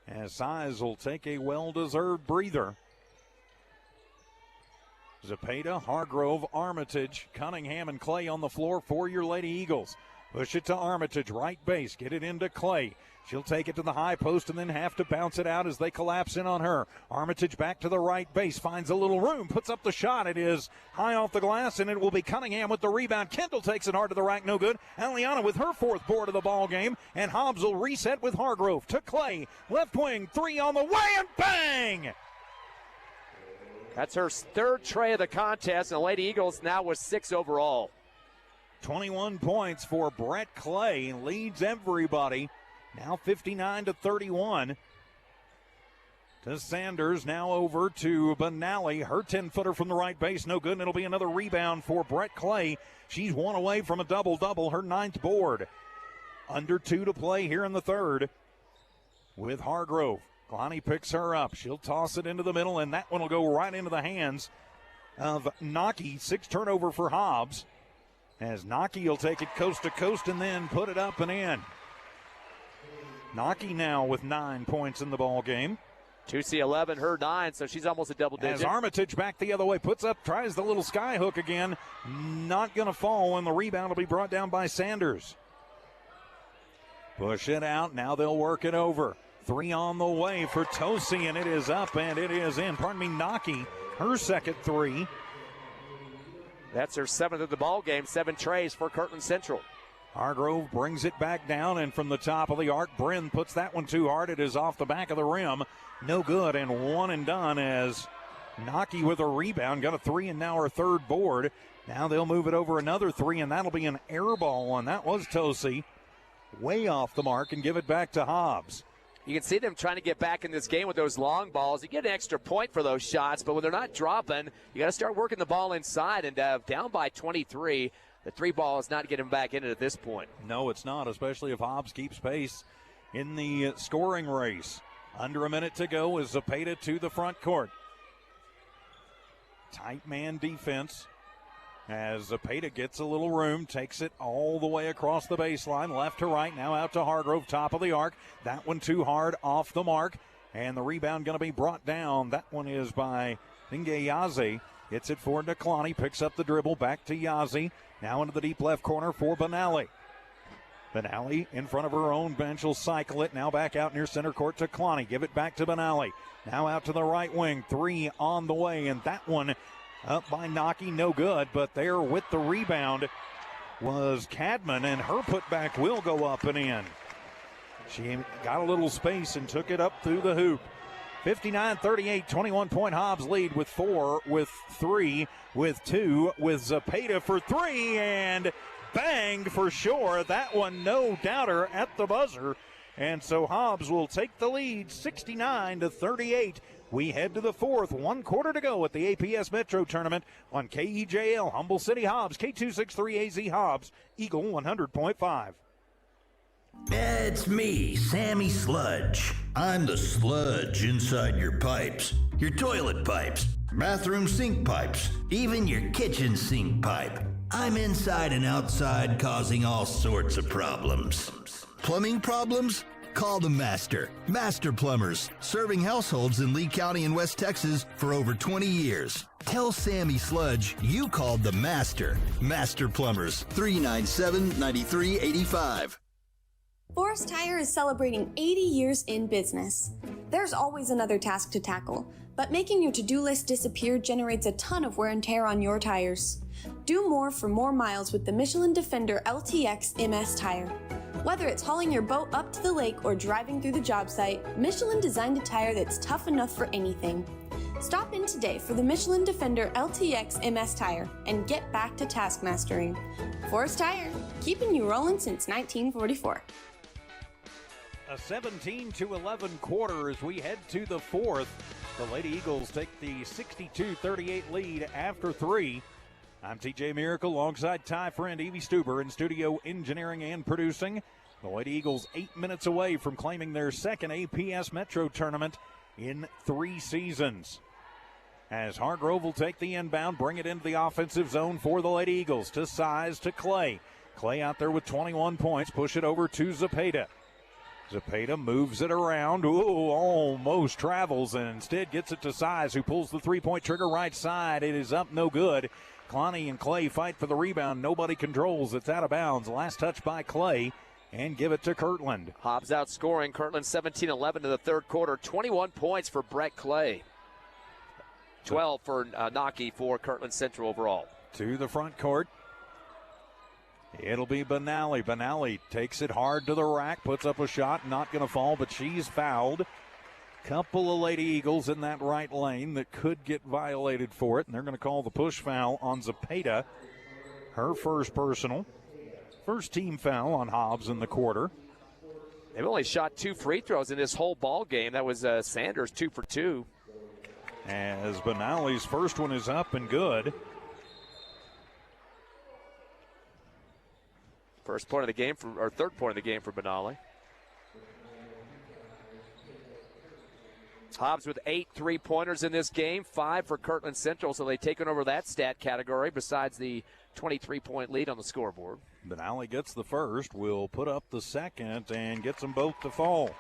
as Size will take a well-deserved breather. Zepeda, Hargrove, Armitage, Cunningham, and Clay on the floor for your Lady Eagles. Push it to Armitage, right base, get it into Clay. She'll take it to the high post and then have to bounce it out as they collapse in on her. Armitage back to the right base, finds a little room, puts up the shot. It is high off the glass, and it will be Cunningham with the rebound. Kendall takes it hard to the rack, no good. Aliana with her 4th board of the ball game, and Hobbs will reset with Hargrove to Clay. Left wing, 3 on the way, and bang! That's her 3rd tray of the contest, and the Lady Eagles now with 6 overall. 21 points for Brett Clay, leads everybody. Now 59-31. To Sanders, now over to Benally. Her 10-footer from the right base, no good, and it'll be another rebound for Brett Clay. She's 1 away from a double-double, her 9th board. Under 2 to play here in the 3rd with Hargrove. Kalani picks her up. She'll toss it into the middle, and that one will go right into the hands of Naki. 6 turnover for Hobbs, as Naki will take it coast to coast and then put it up and in. Naki now with 9 points in the ball game. 2C11, her 9, so she's almost a double digit. As Armitage back the other way, puts up, tries the little sky hook again. Not going to fall, and the rebound will be brought down by Sanders. Push it out, now they'll work it over. 3 on the way for Tosi, and it is up and it is in. Naki, her 2nd 3. That's her 7th of the ball game, 7 trays for Kirtland Central. Hargrove brings it back down, and from the top of the arc, Bryn puts that one too hard. It is off the back of the rim. No good, and 1 and done as Naki with a rebound. Got a 3 and now her 3rd board. Now they'll move it over another 3, and that'll be an air ball one. That was Tosi. Way off the mark, and give it back to Hobbs. You can see them trying to get back in this game with those long balls. You get an extra point for those shots, but when they're not dropping, you got to start working the ball inside, and down by 23. The 3 ball is not getting back in it at this point. No, it's not, especially if Hobbs keeps pace in the scoring race. Under a minute to go as Zepeda to the front court. Tight man defense as Zepeda gets a little room, takes it all the way across the baseline, left to right, now out to Hargrove, top of the arc. That one too hard, off the mark, and the rebound going to be brought down. That one is by Yazi. Hits it for Naklani, picks up the dribble, back to Yazi. Now into the deep left corner for Benally. Benally in front of her own bench will cycle it. Now back out near center court to Kalani. Give it back to Benally. Now out to the right wing. 3 on the way, and that one up by Naki, no good. But there with the rebound was Cadman, and her putback will go up and in. She got a little space and took it up through the hoop. 59-38, 21-point Hobbs lead with 4, with 3, with 2, with Zepeda for 3, and banged for sure. That one, no doubter at the buzzer. And so Hobbs will take the lead, 69-38. We head to the 4th, 1 quarter to go at the APS Metro Tournament on KEJL, Humble City Hobbs, K263AZ Hobbs, Eagle 100.5. It's me, Sammy Sludge. I'm the sludge inside your pipes, your toilet pipes, bathroom sink pipes, even your kitchen sink pipe. I'm inside and outside causing all sorts of problems. Plumbing problems? Call the Master. Master Plumbers, serving households in Lee County and West Texas for over 20 years. Tell Sammy Sludge you called the Master. Master Plumbers, 397-9385. Forest Tire is celebrating 80 years in business. There's always another task to tackle, but making your to-do list disappear generates a ton of wear and tear on your tires. Do more for more miles with the Michelin Defender LTX MS tire. Whether it's hauling your boat up to the lake or driving through the job site, Michelin designed a tire that's tough enough for anything. Stop in today for the Michelin Defender LTX MS tire and get back to task mastering. Forest Tire, keeping you rolling since 1944. A 17-11 quarter as we head to the fourth. The Lady Eagles take the 62-38 lead after 3. I'm TJ Miracle alongside Ty Friend, Evie Stuber in studio engineering and producing. The Lady Eagles 8 minutes away from claiming their second APS Metro Tournament in 3 seasons. As Hargrove will take the inbound, bring it into the offensive zone for the Lady Eagles. To Size, to Clay. Clay out there with 21 points. Push it over to Zepeda. Zepeda moves it around. Ooh, almost travels and instead gets it to Size, who pulls the three-point trigger right side. It is up, no good. Clowney and Clay fight for the rebound. Nobody controls. It's out of bounds. Last touch by Clay. And give it to Kirtland. Hobbs outscoring Kirtland 17-11 in the third quarter. 21 points for Brett Clay. 12 for Naki for Kirtland Central overall. To the front court. It'll be Benally. Benally takes it hard to the rack, puts up a shot, not going to fall, but she's fouled. Couple of Lady Eagles in that right lane that could get violated for it, and they're going to call the push foul on Zepeda. Her first personal. First team foul on Hobbs in the quarter. They've only shot 2 free throws in this whole ball game. That was Sanders 2 for 2. As Benally's first one is up and good. Third point of the game for Benally. Hobbs with 8 3-pointers in this game, 5 for Kirtland Central, so they've taken over that stat category besides the 23-point lead on the scoreboard. Benally gets the first, will put up the second, and gets them both to fall.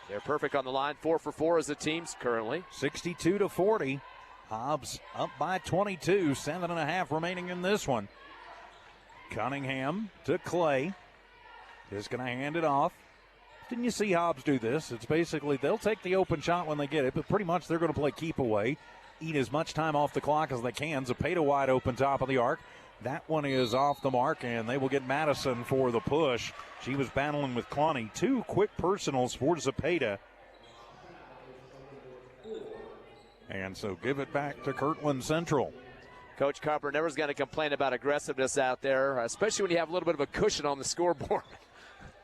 They're perfect on the line, 4 for 4 as the teams currently. 62-40. Hobbs up by 22, 7.5 remaining in this one. Cunningham to Clay. Just going to hand it off. Didn't you see Hobbs do this? It's basically they'll take the open shot when they get it, but pretty much they're going to play keep away, eat as much time off the clock as they can. Zepeda wide open top of the arc. That one is off the mark, and they will get Madison for the push. She was battling with Clowney. 2 quick personals for Zepeda. And so give it back to Kirtland Central. Coach Carpenter's going to complain about aggressiveness out there, especially when you have a little bit of a cushion on the scoreboard.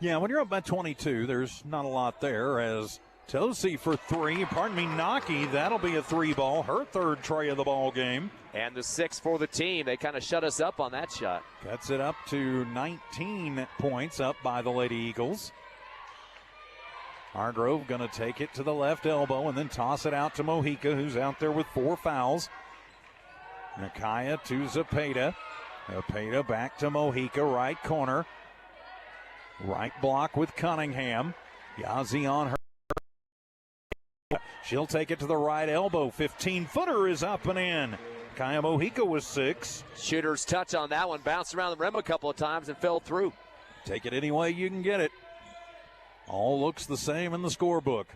Yeah, when you're up by 22, there's not a lot there. As Tosi for 3, Naki, that'll be a 3-ball, her third tray of the ball game. And the 6 for the team. They kind of shut us up on that shot. Cuts it up to 19 points up by the Lady Eagles. Hargrove going to take it to the left elbow and then toss it out to Mojica, who's out there with 4 fouls. Nakaya to Zepeda. Zepeda back to Mojica, right corner. Right block with Cunningham. Yazzie on her. She'll take it to the right elbow. 15-footer is up and in. Kaya Mojica was 6. Shooter's touch on that one. Bounced around the rim a couple of times and fell through. Take it any way you can get it. All looks the same in the scorebook.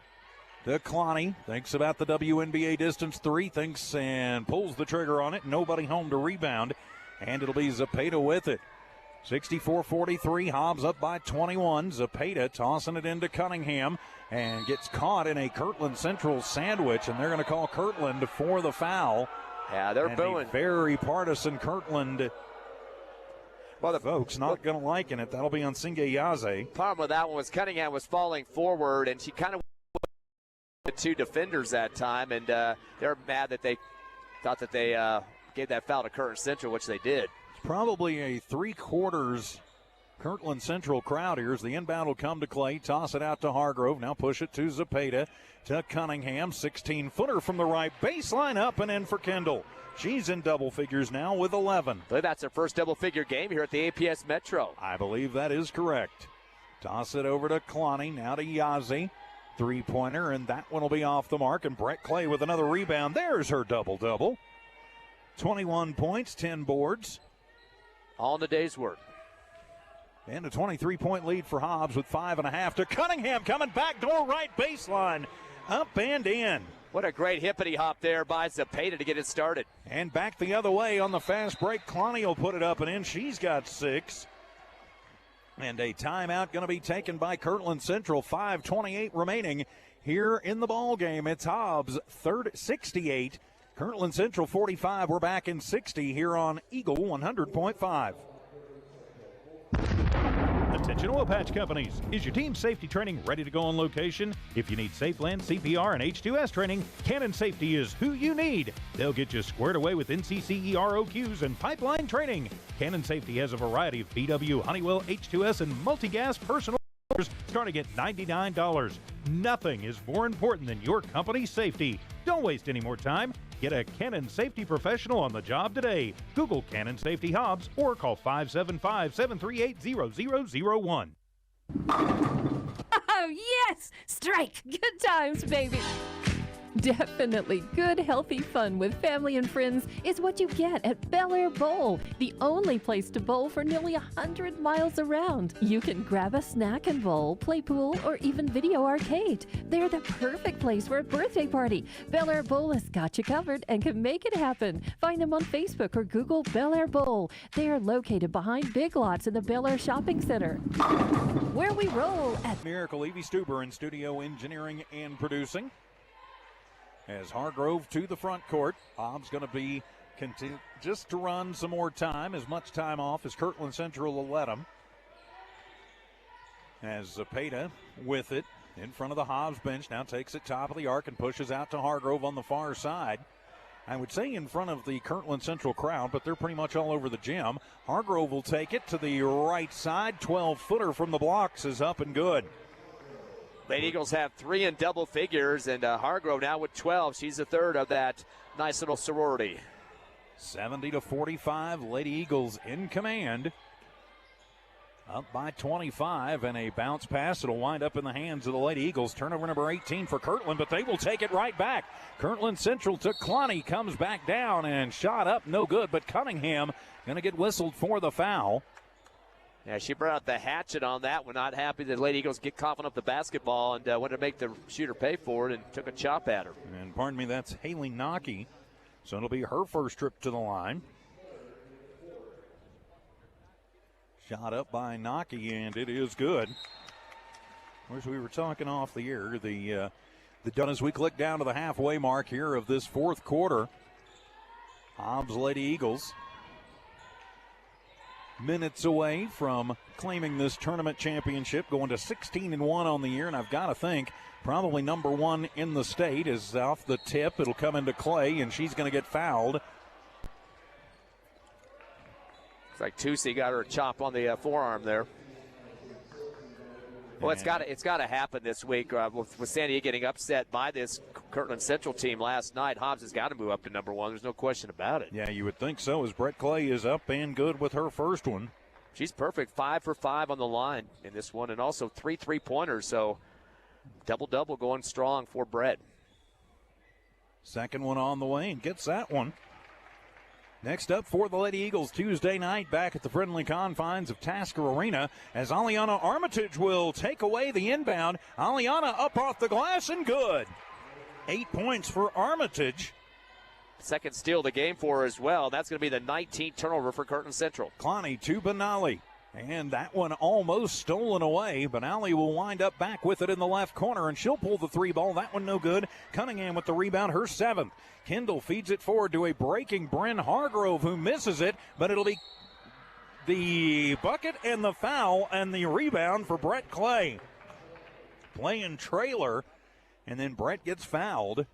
To Clowney, thinks about the WNBA distance 3, thinks and pulls the trigger on it. Nobody home to rebound, and it'll be Zepeda with it. 64-43, Hobbs up by 21. Zepeda tossing it into Cunningham and gets caught in a Kirtland Central sandwich, and they're going to call Kirtland for the foul. Yeah, they're booing. Very partisan Kirtland. Well, the folks not going to liking it. That'll be on Singe Yaze. Problem with that one was Cunningham was falling forward, and she kind of the 2 defenders that time, and they're mad that they thought that they gave that foul to Kirtland Central, which they did. It's probably a 3/4 Kirtland Central crowd here as the inbound will come to Clay. Toss it out to Hargrove. Now push it to Zepeda. To Cunningham. 16-footer from the right baseline, up and in for Kendall. She's in double figures now with 11. I believe that's her first double-figure game here at the APS Metro. I believe that is correct. Toss it over to Clowney. Now to Yazzie. 3-pointer, and that one will be off the mark. And Brett Clay with another rebound. There's her double-double. 21 points, 10 boards. All in the day's work. And a 23-point lead for Hobbs with 5.5 to Cunningham coming back door right baseline. Up and in. What a great hippity hop there by Zepeda to get it started. And back the other way on the fast break. Clowney will put it up and in. She's got 6. And a timeout going to be taken by Kirtland Central. 5:28 remaining here in the ball game. It's Hobbs 68. Kirtland Central 45. We're back in 60 here on Eagle 100.5. Attention oil patch companies. Is your team safety training ready to go on location? If you need safe land, CPR, and H2S training, Cannon Safety is who you need. They'll get you squared away with NCCE ROQs and pipeline training. Cannon Safety has a variety of BW, Honeywell, H2S, and multi-gas personal starting at $99. Nothing is more important than your company's safety. Don't waste any more time. Get a Cannon Safety professional on the job today. Google Cannon Safety Hobbs or call 575-738-0001. Oh, yes! Strike! Good times, baby! Definitely good, healthy fun with family and friends is what you get at Bel Air Bowl, the only place to bowl for nearly 100 miles around. You can grab a snack and bowl, play pool, or even video arcade. They're the perfect place for a birthday party. Bel Air Bowl has got you covered and can make it happen. Find them on Facebook or Google Bel Air Bowl. They are located behind Big Lots in the Bel Air Shopping Center. Where we roll at Miracle Evie Stuber in studio engineering and producing. As Hargrove to the front court. Hobbs going to be just to run some more time, as much time off as Kirtland Central will let him. As Zapata with it in front of the Hobbs bench, now takes it top of the arc and pushes out to Hargrove on the far side. I would say in front of the Kirtland Central crowd, but they're pretty much all over the gym. Hargrove will take it to the right side. 12-footer from the blocks is up and good. Lady Eagles have 3 in double figures, and Hargrove now with 12. She's the third of that nice little sorority. 70-45, Lady Eagles in command. Up by 25, and a bounce pass. It'll wind up in the hands of the Lady Eagles. Turnover number 18 for Kirtland, but they will take it right back. Kirtland Central to Clowney, comes back down and shot up, no good, but Cunningham going to get whistled for the foul. Yeah, she brought out the hatchet on that one. Not happy that Lady Eagles get coughing up the basketball and wanted to make the shooter pay for it and took a chop at her. And pardon me, that's Haley Nocky. So it'll be her first trip to the line. Shot up by Nocky, and it is good. Of course, we were talking off the air. The done as we click down to the halfway mark here of this fourth quarter. Hobbs Lady Eagles minutes away from claiming this tournament championship, going to 16-1 on the year, and I've got to think probably number one in the state is off the tip. It'll come into Clay, and she's going to get fouled. Looks like Tusi got her a chop on the forearm there. Well, it's got to happen this week. With San Diego getting upset by this Kirtland Central team last night, Hobbs has got to move up to number one. There's no question about it. Yeah, you would think so, as Brett Clay is up and good with her first one. She's perfect, 5 for 5 on the line in this one, and also 3 3-pointers. So double-double going strong for Brett. Second one on the way, and gets that one. Next up for the Lady Eagles, Tuesday night back at the friendly confines of Tasker Arena, as Aliana Armitage will take away the inbound. Aliana up off the glass and good. 8 points for Armitage. Second steal of the game for her as well. That's going to be the 19th turnover for Kirtland Central. Clowney to Benali. And that one almost stolen away. Benali will wind up back with it in the left corner, and she'll pull the three ball. That one no good. Cunningham with the rebound, her seventh. Kendall feeds it forward to a breaking Bryn Hargrove, who misses it, but it'll be the bucket and the foul and the rebound for Brett Clay. Playing trailer, and then Brett gets fouled.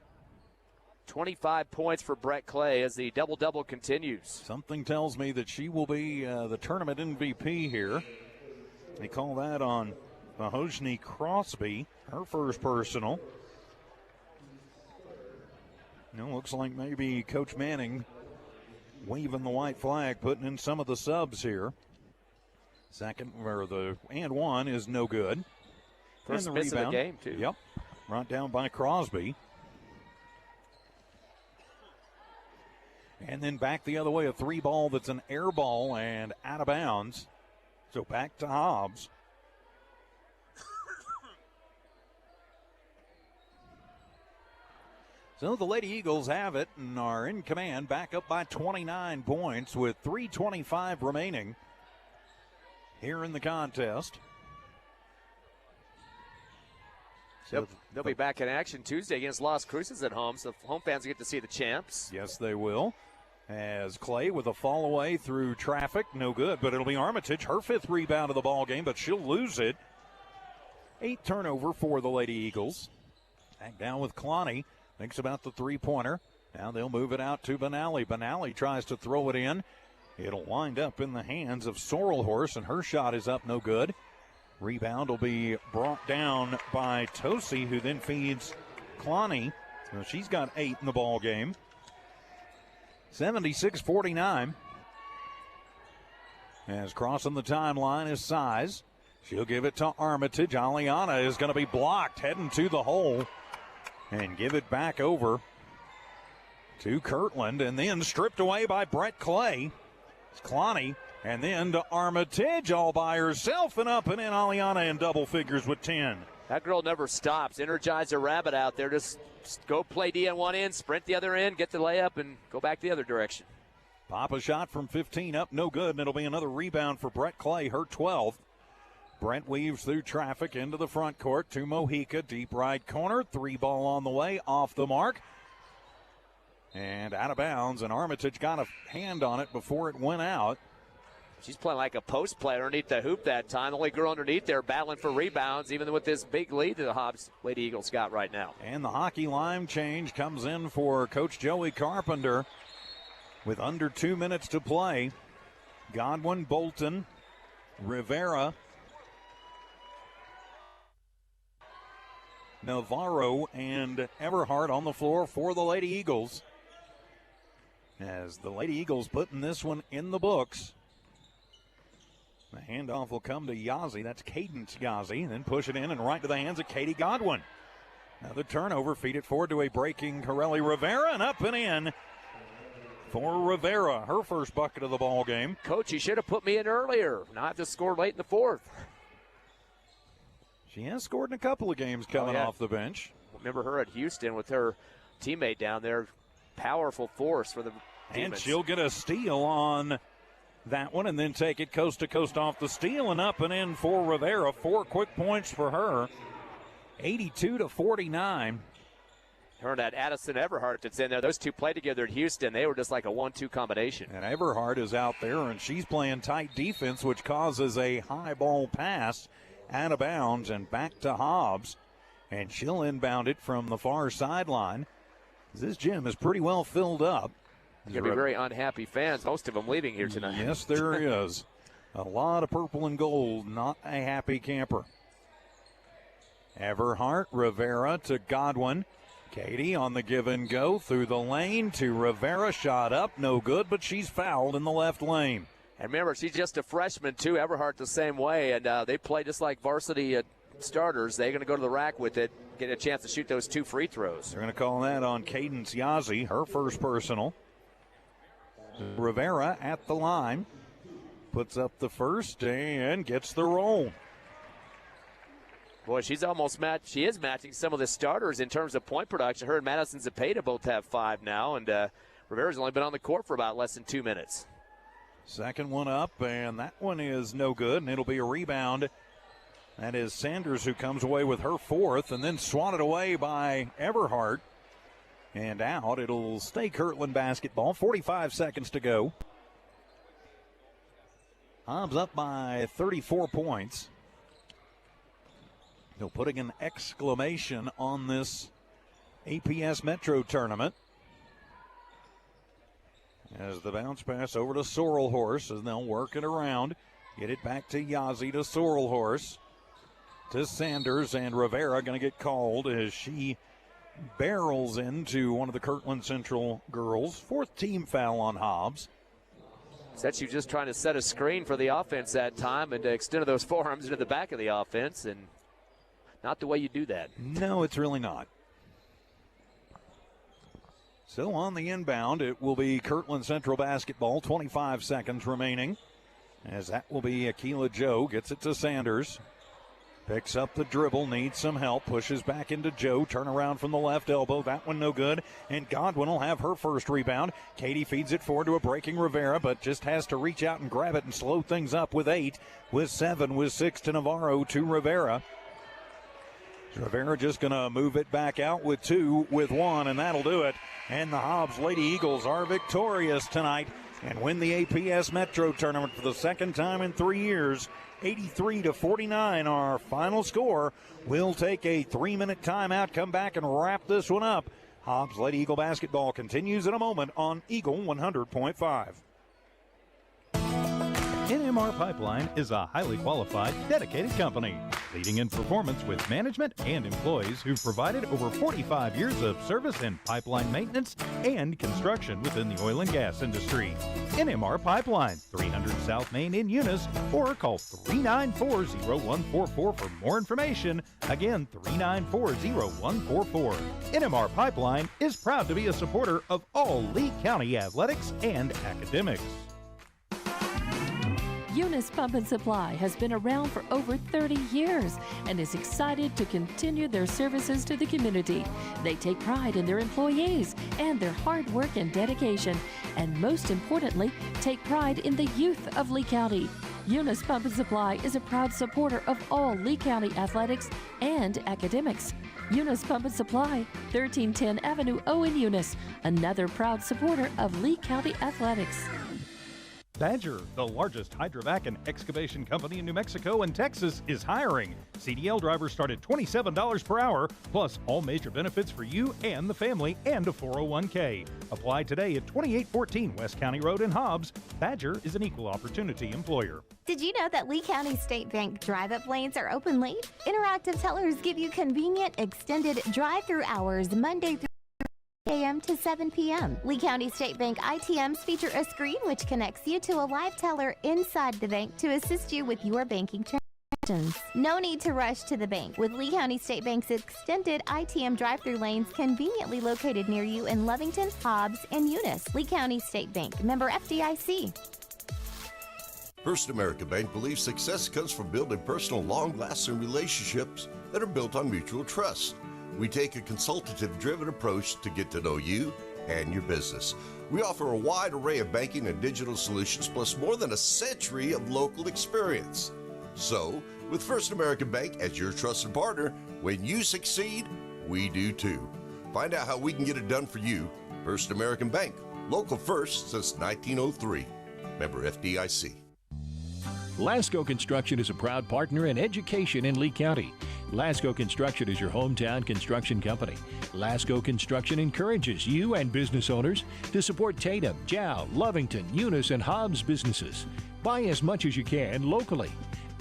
25 points for Brett Clay as the double-double continues. Something tells me that she will be the tournament MVP here. They call that on Mahogany Crosby, her first personal. Looks like maybe Coach Manning waving the white flag, putting in some of the subs here. Second, or the and one is no good. First and the miss rebound, of the game, too. Yep, brought down by Crosby. And then back the other way, a three ball that's an air ball and out of bounds. So back to Hobbs. So the Lady Eagles have it and are in command, back up by 29 points with 3:25 remaining here in the contest. So they'll be back in action Tuesday against Las Cruces at home, so home fans get to see the champs. Yes, they will. As Clay with a fall away through traffic, no good, but it'll be Armitage, her 5th rebound of the ball game, but she'll lose it. 8 turnover for the Lady Eagles. Back down with Kalani, thinks about the three-pointer. Now they'll move it out to Benally. Benally tries to throw it in. It'll wind up in the hands of Sorrel Horse, and her shot is up, no good. Rebound will be brought down by Tosi, who then feeds Kalani. So she's got 8 in the ball game. 76-49. As crossing the timeline is Size. She'll give it to Armitage. Aliana is going to be blocked, heading to the hole. And give it back over to Kirtland, and then stripped away by Brett Clay. It's Kalani, and then to Armitage all by herself, and up and in Aliana in double figures with 10. That girl never stops. Energize a rabbit out there. Just go play D on one end, sprint the other end, get the layup, and go back the other direction. Pop a shot from 15 up, no good, and it'll be another rebound for Brett Clay, her 12th. Brent weaves through traffic into the front court to Mojica, deep right corner. 3 ball on the way, off the mark. And out of bounds, and Armitage got a hand on it before it went out. She's playing like a post player underneath the hoop that time. The only girl underneath there battling for rebounds, even with this big lead that the Hobbs Lady Eagles got right now. And the hockey line change comes in for Coach Joey Carpenter with under 2 minutes to play. Godwin, Bolton, Rivera, Navarro, and Everhart on the floor for the Lady Eagles. As the Lady Eagles putting this one in the books. The handoff will come to Yazzie. That's Cadence Yazzie. Then push it in and right to the hands of Katie Godwin. Another turnover. Feed it forward to a breaking Corelli Rivera, and up and in for Rivera. Her first bucket of the ball game. Coach, you should have put me in earlier. Now I have to score late in the 4th. She has scored in a couple of games coming off the bench. Remember her at Houston with her teammate down there. Powerful force for the Demons. And she'll get a steal on that one and then take it coast to coast off the steal and up and in for Rivera. 4 quick points for her. 82-49. Her and that Addison Everhart that's in there. Those two played together at Houston. They were just like a 1-2 combination. And Everhart is out there, and she's playing tight defense, which causes a high ball pass out of bounds and back to Hobbs. And she'll inbound it from the far sideline. This gym is pretty well filled up. There's going to be very unhappy fans, most of them leaving here tonight. Yes, there is. A lot of purple and gold, not a happy camper. Everhart, Rivera to Godwin. Katie on the give and go through the lane to Rivera. Shot up, no good, but she's fouled in the left lane. And remember, she's just a freshman, too. Everhart the same way, and they play just like varsity starters. They're going to go to the rack with it, get a chance to shoot those 2 free throws. They're going to call that on Cadence Yazzie, her first personal. Rivera at the line, puts up the first and gets the roll. Boy, she's almost she is matching some of the starters in terms of point production. Her and Madison Zepeda both have 5 now, and Rivera's only been on the court for about less than 2 minutes. Second one up, and that one is no good, and it'll be a rebound. That is Sanders, who comes away with her 4th, and then swatted away by Everhart. And out, it'll stay Kirtland basketball. 45 seconds to go. Hobbs up by 34 points. They're putting an exclamation on this APS Metro Tournament. As the bounce pass over to Sorrel Horse, and they'll work it around. Get it back to Yazzie to Sorrel Horse. To Sanders, and Rivera going to get called as she barrels into one of the Kirtland Central girls. 4th team foul on Hobbs. That's you just trying to set a screen for the offense that time and extend those forearms into the back of the offense, and not the way you do that. No, it's really not. So on the inbound, it will be Kirtland Central basketball. 25 seconds remaining, as that will be Akila Joe. Gets it to Sanders. Picks up the dribble, needs some help, pushes back into Joe, turn around from the left elbow, that one no good, and Godwin will have her first rebound. Katie feeds it forward to a breaking Rivera, but just has to reach out and grab it and slow things up with 8, with 7, with 6 to Navarro, to Rivera. Rivera just going to move it back out with 2, with 1, and that'll do it. And the Hobbs Lady Eagles are victorious tonight and win the APS Metro Tournament for the second time in 3 years. 83-49 our final score. We'll take a 3-minute timeout, come back and wrap this one up. Hobbs Lady Eagle basketball continues in a moment on Eagle 100.5. NMR Pipeline is a highly qualified, dedicated company, leading in performance with management and employees who've provided over 45 years of service in pipeline maintenance and construction within the oil and gas industry. NMR Pipeline, 300 South Main in Eunice, or call 394-0144 for more information. Again, 394-0144. NMR Pipeline is proud to be a supporter of all Lee County athletics and academics. Eunice Pump and Supply has been around for over 30 years and is excited to continue their services to the community. They take pride in their employees and their hard work and dedication, and most importantly, take pride in the youth of Lee County. Eunice Pump and Supply is a proud supporter of all Lee County athletics and academics. Eunice Pump and Supply, 1310 Avenue O in Eunice, another proud supporter of Lee County athletics. Badger, the largest hydrovac and excavation company in New Mexico and Texas, is hiring. CDL drivers start at $27 per hour, plus all major benefits for you and the family, and a 401k. Apply today at 2814 West County Road in Hobbs. Badger is an equal opportunity employer. Did you know that Lee County State Bank drive-up lanes are open late? Interactive tellers give you convenient, extended drive-through hours Monday through a.m. to 7 p.m. Lee County State Bank ITMs feature a screen which connects you to a live teller inside the bank to assist you with your banking transactions. No need to rush to the bank with Lee County State Bank's extended ITM drive-through lanes conveniently located near you in Lovington, Hobbs, and Eunice. Lee County State Bank, member FDIC. First America Bank believes success comes from building personal, long-lasting relationships that are built on mutual trust. We take a consultative-driven approach to get to know you and your business. We offer a wide array of banking and digital solutions, plus more than a century of local experience. So, with First American Bank as your trusted partner, when you succeed, we do too. Find out how we can get it done for you. First American Bank, local first since 1903. Member FDIC. Lasco Construction is a proud partner in education in Lee County. Lasco Construction is your hometown construction company. Lasco Construction encourages you and business owners to support Tatum, Jow, Lovington, Eunice, and Hobbs businesses. Buy as much as you can locally,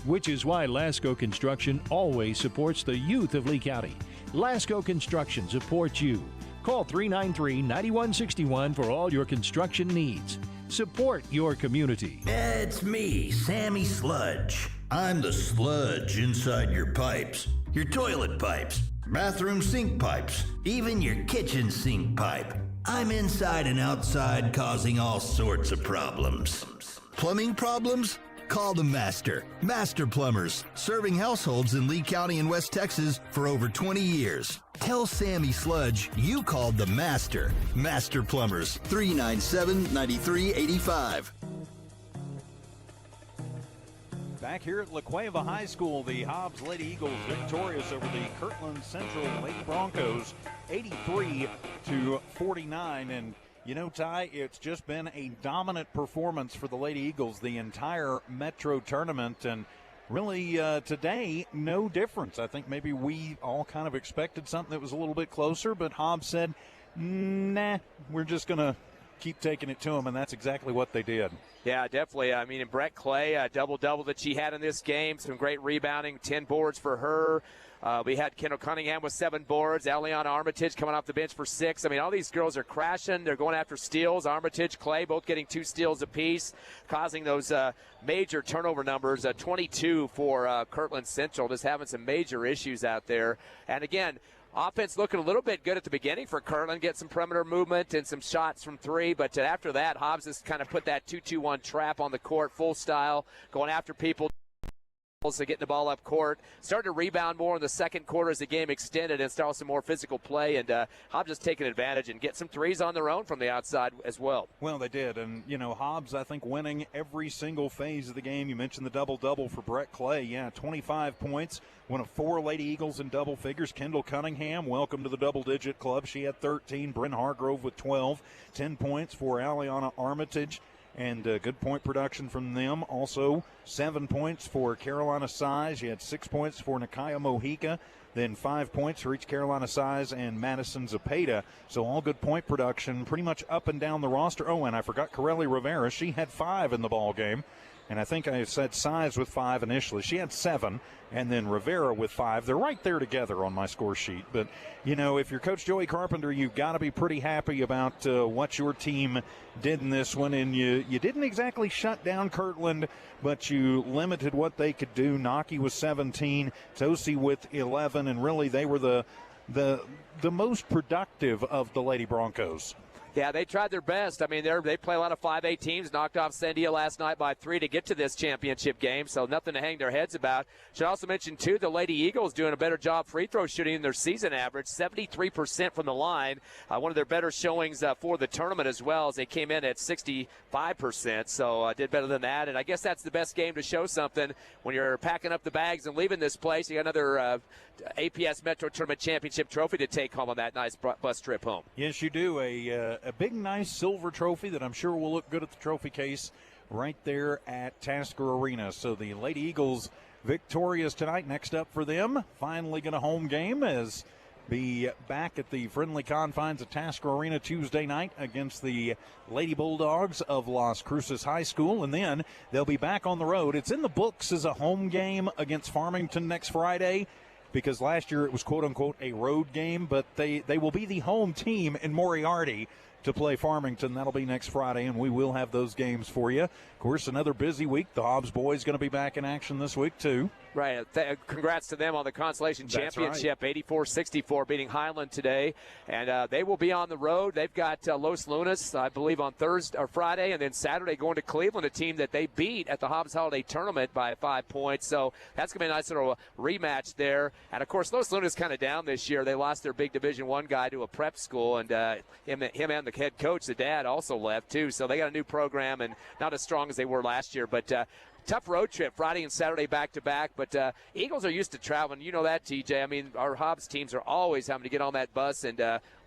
which is why Lasco Construction always supports the youth of Lee County. Lasco Construction supports you. Call 393-9161 for all your construction needs. Support your community. It's me, Sammy Sludge. I'm the sludge inside your pipes, your toilet pipes, bathroom sink pipes, even your kitchen sink pipe. I'm inside and outside causing all sorts of problems. Plumbing problems? Call the Master. Master Plumbers, serving households in Lee County and West Texas for over 20 years. Tell Sammy Sludge you called the Master. Master Plumbers, 397-9385. Back here at La Cueva High School, the Hobbs Lady Eagles victorious over the Kirtland Central Lady Broncos, 83-49. And you know, Ty, it's just been a dominant performance for the Lady Eagles the entire Metro Tournament, and really today, no difference. I think maybe we all kind of expected something that was a little bit closer, but Hobbs said, nah, we're just going to keep taking it to them, and that's exactly what they did. Yeah, definitely. I mean, and Brett Clay, double-double that she had in this game, some great rebounding, 10 boards for her. We had Kendall Cunningham with 7 boards, Eliana Armitage coming off the bench for 6. I mean, all these girls are crashing. They're going after steals. Armitage, Clay, both getting 2 steals apiece, causing those major turnover numbers. 22 for Kirtland Central, just having some major issues out there. And again, offense looking a little bit good at the beginning for Kirtland, get some perimeter movement and some shots from 3. But after that, Hobbs has kind of put that 2-2-1 trap on the court, full style, going after people. So getting the ball up court, starting to rebound more in the second quarter as the game extended and start some more physical play. And Hobbs just taking advantage and get some threes on their own from the outside as well. Well, they did. And, Hobbs, I think, winning every single phase of the game. You mentioned the double-double for Brett Clay. Yeah, 25 points. One of 4 Lady Eagles in double figures. Kendall Cunningham, welcome to the double-digit club. She had 13. Bryn Hargrove with 12. 10 points for Aliana Armitage. And good point production from them. Also, 7 points for Carolina Size. You had 6 points for Nakaya Mojica. Then 5 points for each Carolina Size and Madison Zapata. So all good point production pretty much up and down the roster. Oh, and I forgot Corelli Rivera. She had 5 in the ball game. And I think I said Size with 5 initially. She had 7, and then Rivera with 5. They're right there together on my score sheet. But, if you're Coach Joey Carpenter, you've got to be pretty happy about what your team did in this one. And you didn't exactly shut down Kirtland, but you limited what they could do. Naki was 17, Tosi with 11, and really they were the most productive of the Lady Broncos. Yeah, they tried their best. I mean, they play a lot of 5A teams, knocked off Sandia last night by 3 to get to this championship game, so nothing to hang their heads about. Should also mention, too, the Lady Eagles doing a better job free throw shooting in their season average, 73% from the line. One of their better showings for the tournament as well, as they came in at 65%, so did better than that. And I guess that's the best game to show something when you're packing up the bags and leaving this place. You got another APS Metro Tournament Championship trophy to take home on that nice bus trip home. Yes, you do. A big, nice silver trophy that I'm sure will look good at the trophy case right there at Tasker Arena. So the Lady Eagles victorious tonight. Next up for them, finally get a home game as be back at the friendly confines of Tasker Arena Tuesday night against the Lady Bulldogs of Las Cruces High School, and then they'll be back on the road. It's in the books as a home game against Farmington next Friday, because last year it was quote-unquote a road game, but they will be the home team in Moriarty to play Farmington. That'll be next Friday, and we will have those games for you. Of course, another busy week. The Hobbs boys going to be back in action this week, too. Right. Congrats to them on the Consolation Championship, right. 84-64, beating Highland today. And they will be on the road. They've got Los Lunas, I believe, on Thursday or Friday, and then Saturday going to Cleveland, a team that they beat at the Hobbs Holiday Tournament by 5 points. So that's going to be a nice little rematch there. And, of course, Los Lunas kind of down this year. They lost their big Division I guy to a prep school, and him and the head coach, the dad, also left, too. So they got a new program and not as strong as they were last year. But tough road trip, Friday and Saturday back-to-back. But Eagles are used to traveling. You know that, TJ. I mean, our Hobbs teams are always having to get on that bus, and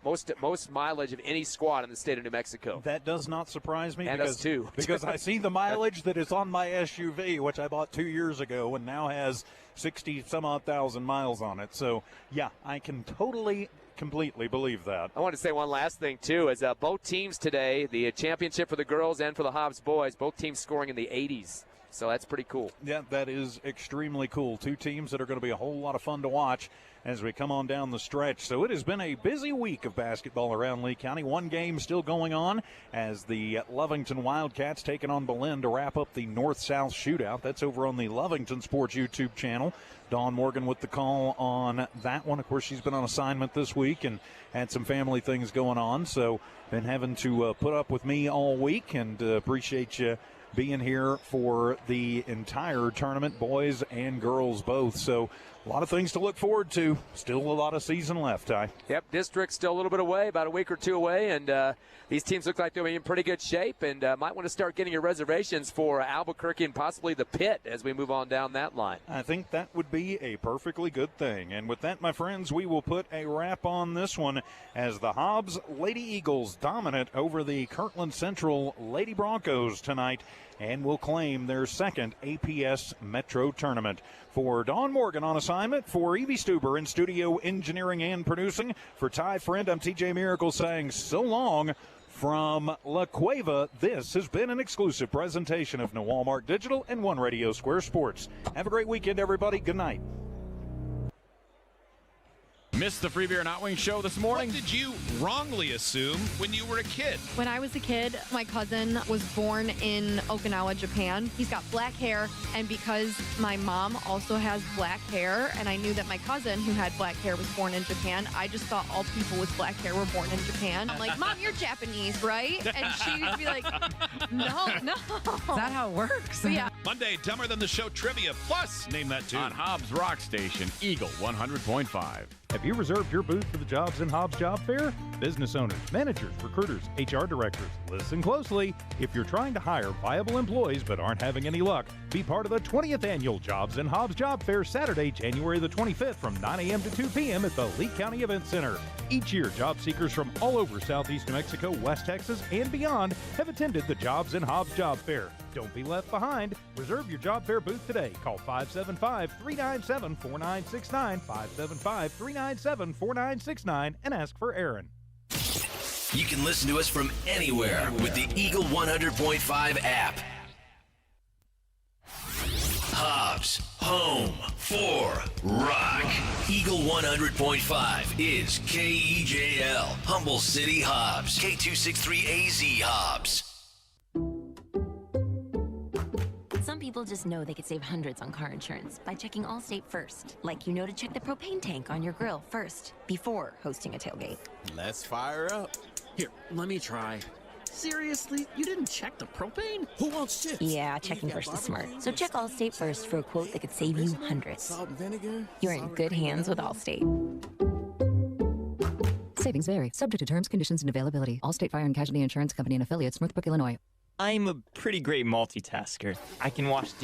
most mileage of any squad in the state of New Mexico. That does not surprise me. And us too. Because I see the mileage that is on my SUV, which I bought 2 years ago and now has 60-some-odd thousand miles on it. So, yeah, I can completely believe that. I want to say one last thing, too, is both teams today, the championship for the girls and for the Hobbs boys, both teams scoring in the 80s. So that's pretty cool. Yeah, that is extremely cool. Two teams that are going to be a whole lot of fun to watch as we come on down the stretch. So it has been a busy week of basketball around Lee County. One game still going on as the Lovington Wildcats taking on Belen to wrap up the North-South shootout. That's over on the Lovington Sports YouTube channel. Dawn Morgan with the call on that one. Of course, she's been on assignment this week and had some family things going on. So been having to put up with me all week, and appreciate you being here for the entire tournament, boys and girls both. So a lot of things to look forward to. Still a lot of season left, Ty. Yep, district's still a little bit away, about a week or two away, and these teams look like they're in pretty good shape, and might want to start getting your reservations for Albuquerque and possibly the Pit as we move on down that line. I think that would be a perfectly good thing. And with that, my friends, we will put a wrap on this one as the Hobbs Lady Eagles dominant over the Kirtland Central Lady Broncos tonight and will claim their second APS Metro Tournament. For Dawn Morgan on assignment, for Evie Stuber in studio engineering and producing, for Ty Friend, I'm TJ Miracle saying so long from La Cueva. This has been an exclusive presentation of Noalmark Digital and One Radio Square Sports. Have a great weekend, everybody. Good night. Missed the Free Beer and Hot Wings show this morning? What did you wrongly assume when you were a kid? When I was a kid, my cousin was born in Okinawa, Japan. He's got black hair, and because my mom also has black hair, and I knew that my cousin who had black hair was born in Japan, I just thought all people with black hair were born in Japan. I'm like, Mom, you're Japanese, right? And she would be like, no. Is that how it works? Yeah. Monday, Dumber Than the Show trivia, plus name that tune. On Hobbs Rock Station, Eagle 100.5. Have you reserved your booth for the Jobs and Hobbs Job Fair? Business owners, managers, recruiters, HR directors, listen closely. If you're trying to hire viable employees but aren't having any luck, be part of the 20th Annual Jobs and Hobbs Job Fair Saturday, January the 25th from 9 a.m. to 2 p.m. at the Lee County Event Center. Each year, job seekers from all over Southeast New Mexico, West Texas, and beyond have attended the Jobs and Hobbs Job Fair. Don't be left behind. Reserve your job fair booth today. Call 575-397-4969, 575-397-4969, and ask for Aaron. You can listen to us from anywhere with the Eagle 100.5 app. Hobbs, home for rock. Eagle 100.5 is KEJL, Humble City, Hobbs. K263AZ, Hobbs. Some people just know they could save hundreds on car insurance by checking Allstate first. Like you know to check the propane tank on your grill first before hosting a tailgate. Let's fire up. Here, let me try. Seriously? You didn't check the propane? Who wants chips? Yeah, checking first is smart. So check Allstate first for a quote that could save you hundreds. Salt and vinegar? You're in good hands with Allstate. Savings vary, subject to terms, conditions, and availability. Allstate Fire and Casualty Insurance Company and affiliates, Northbrook, Illinois. I'm a pretty great multitasker. I can watch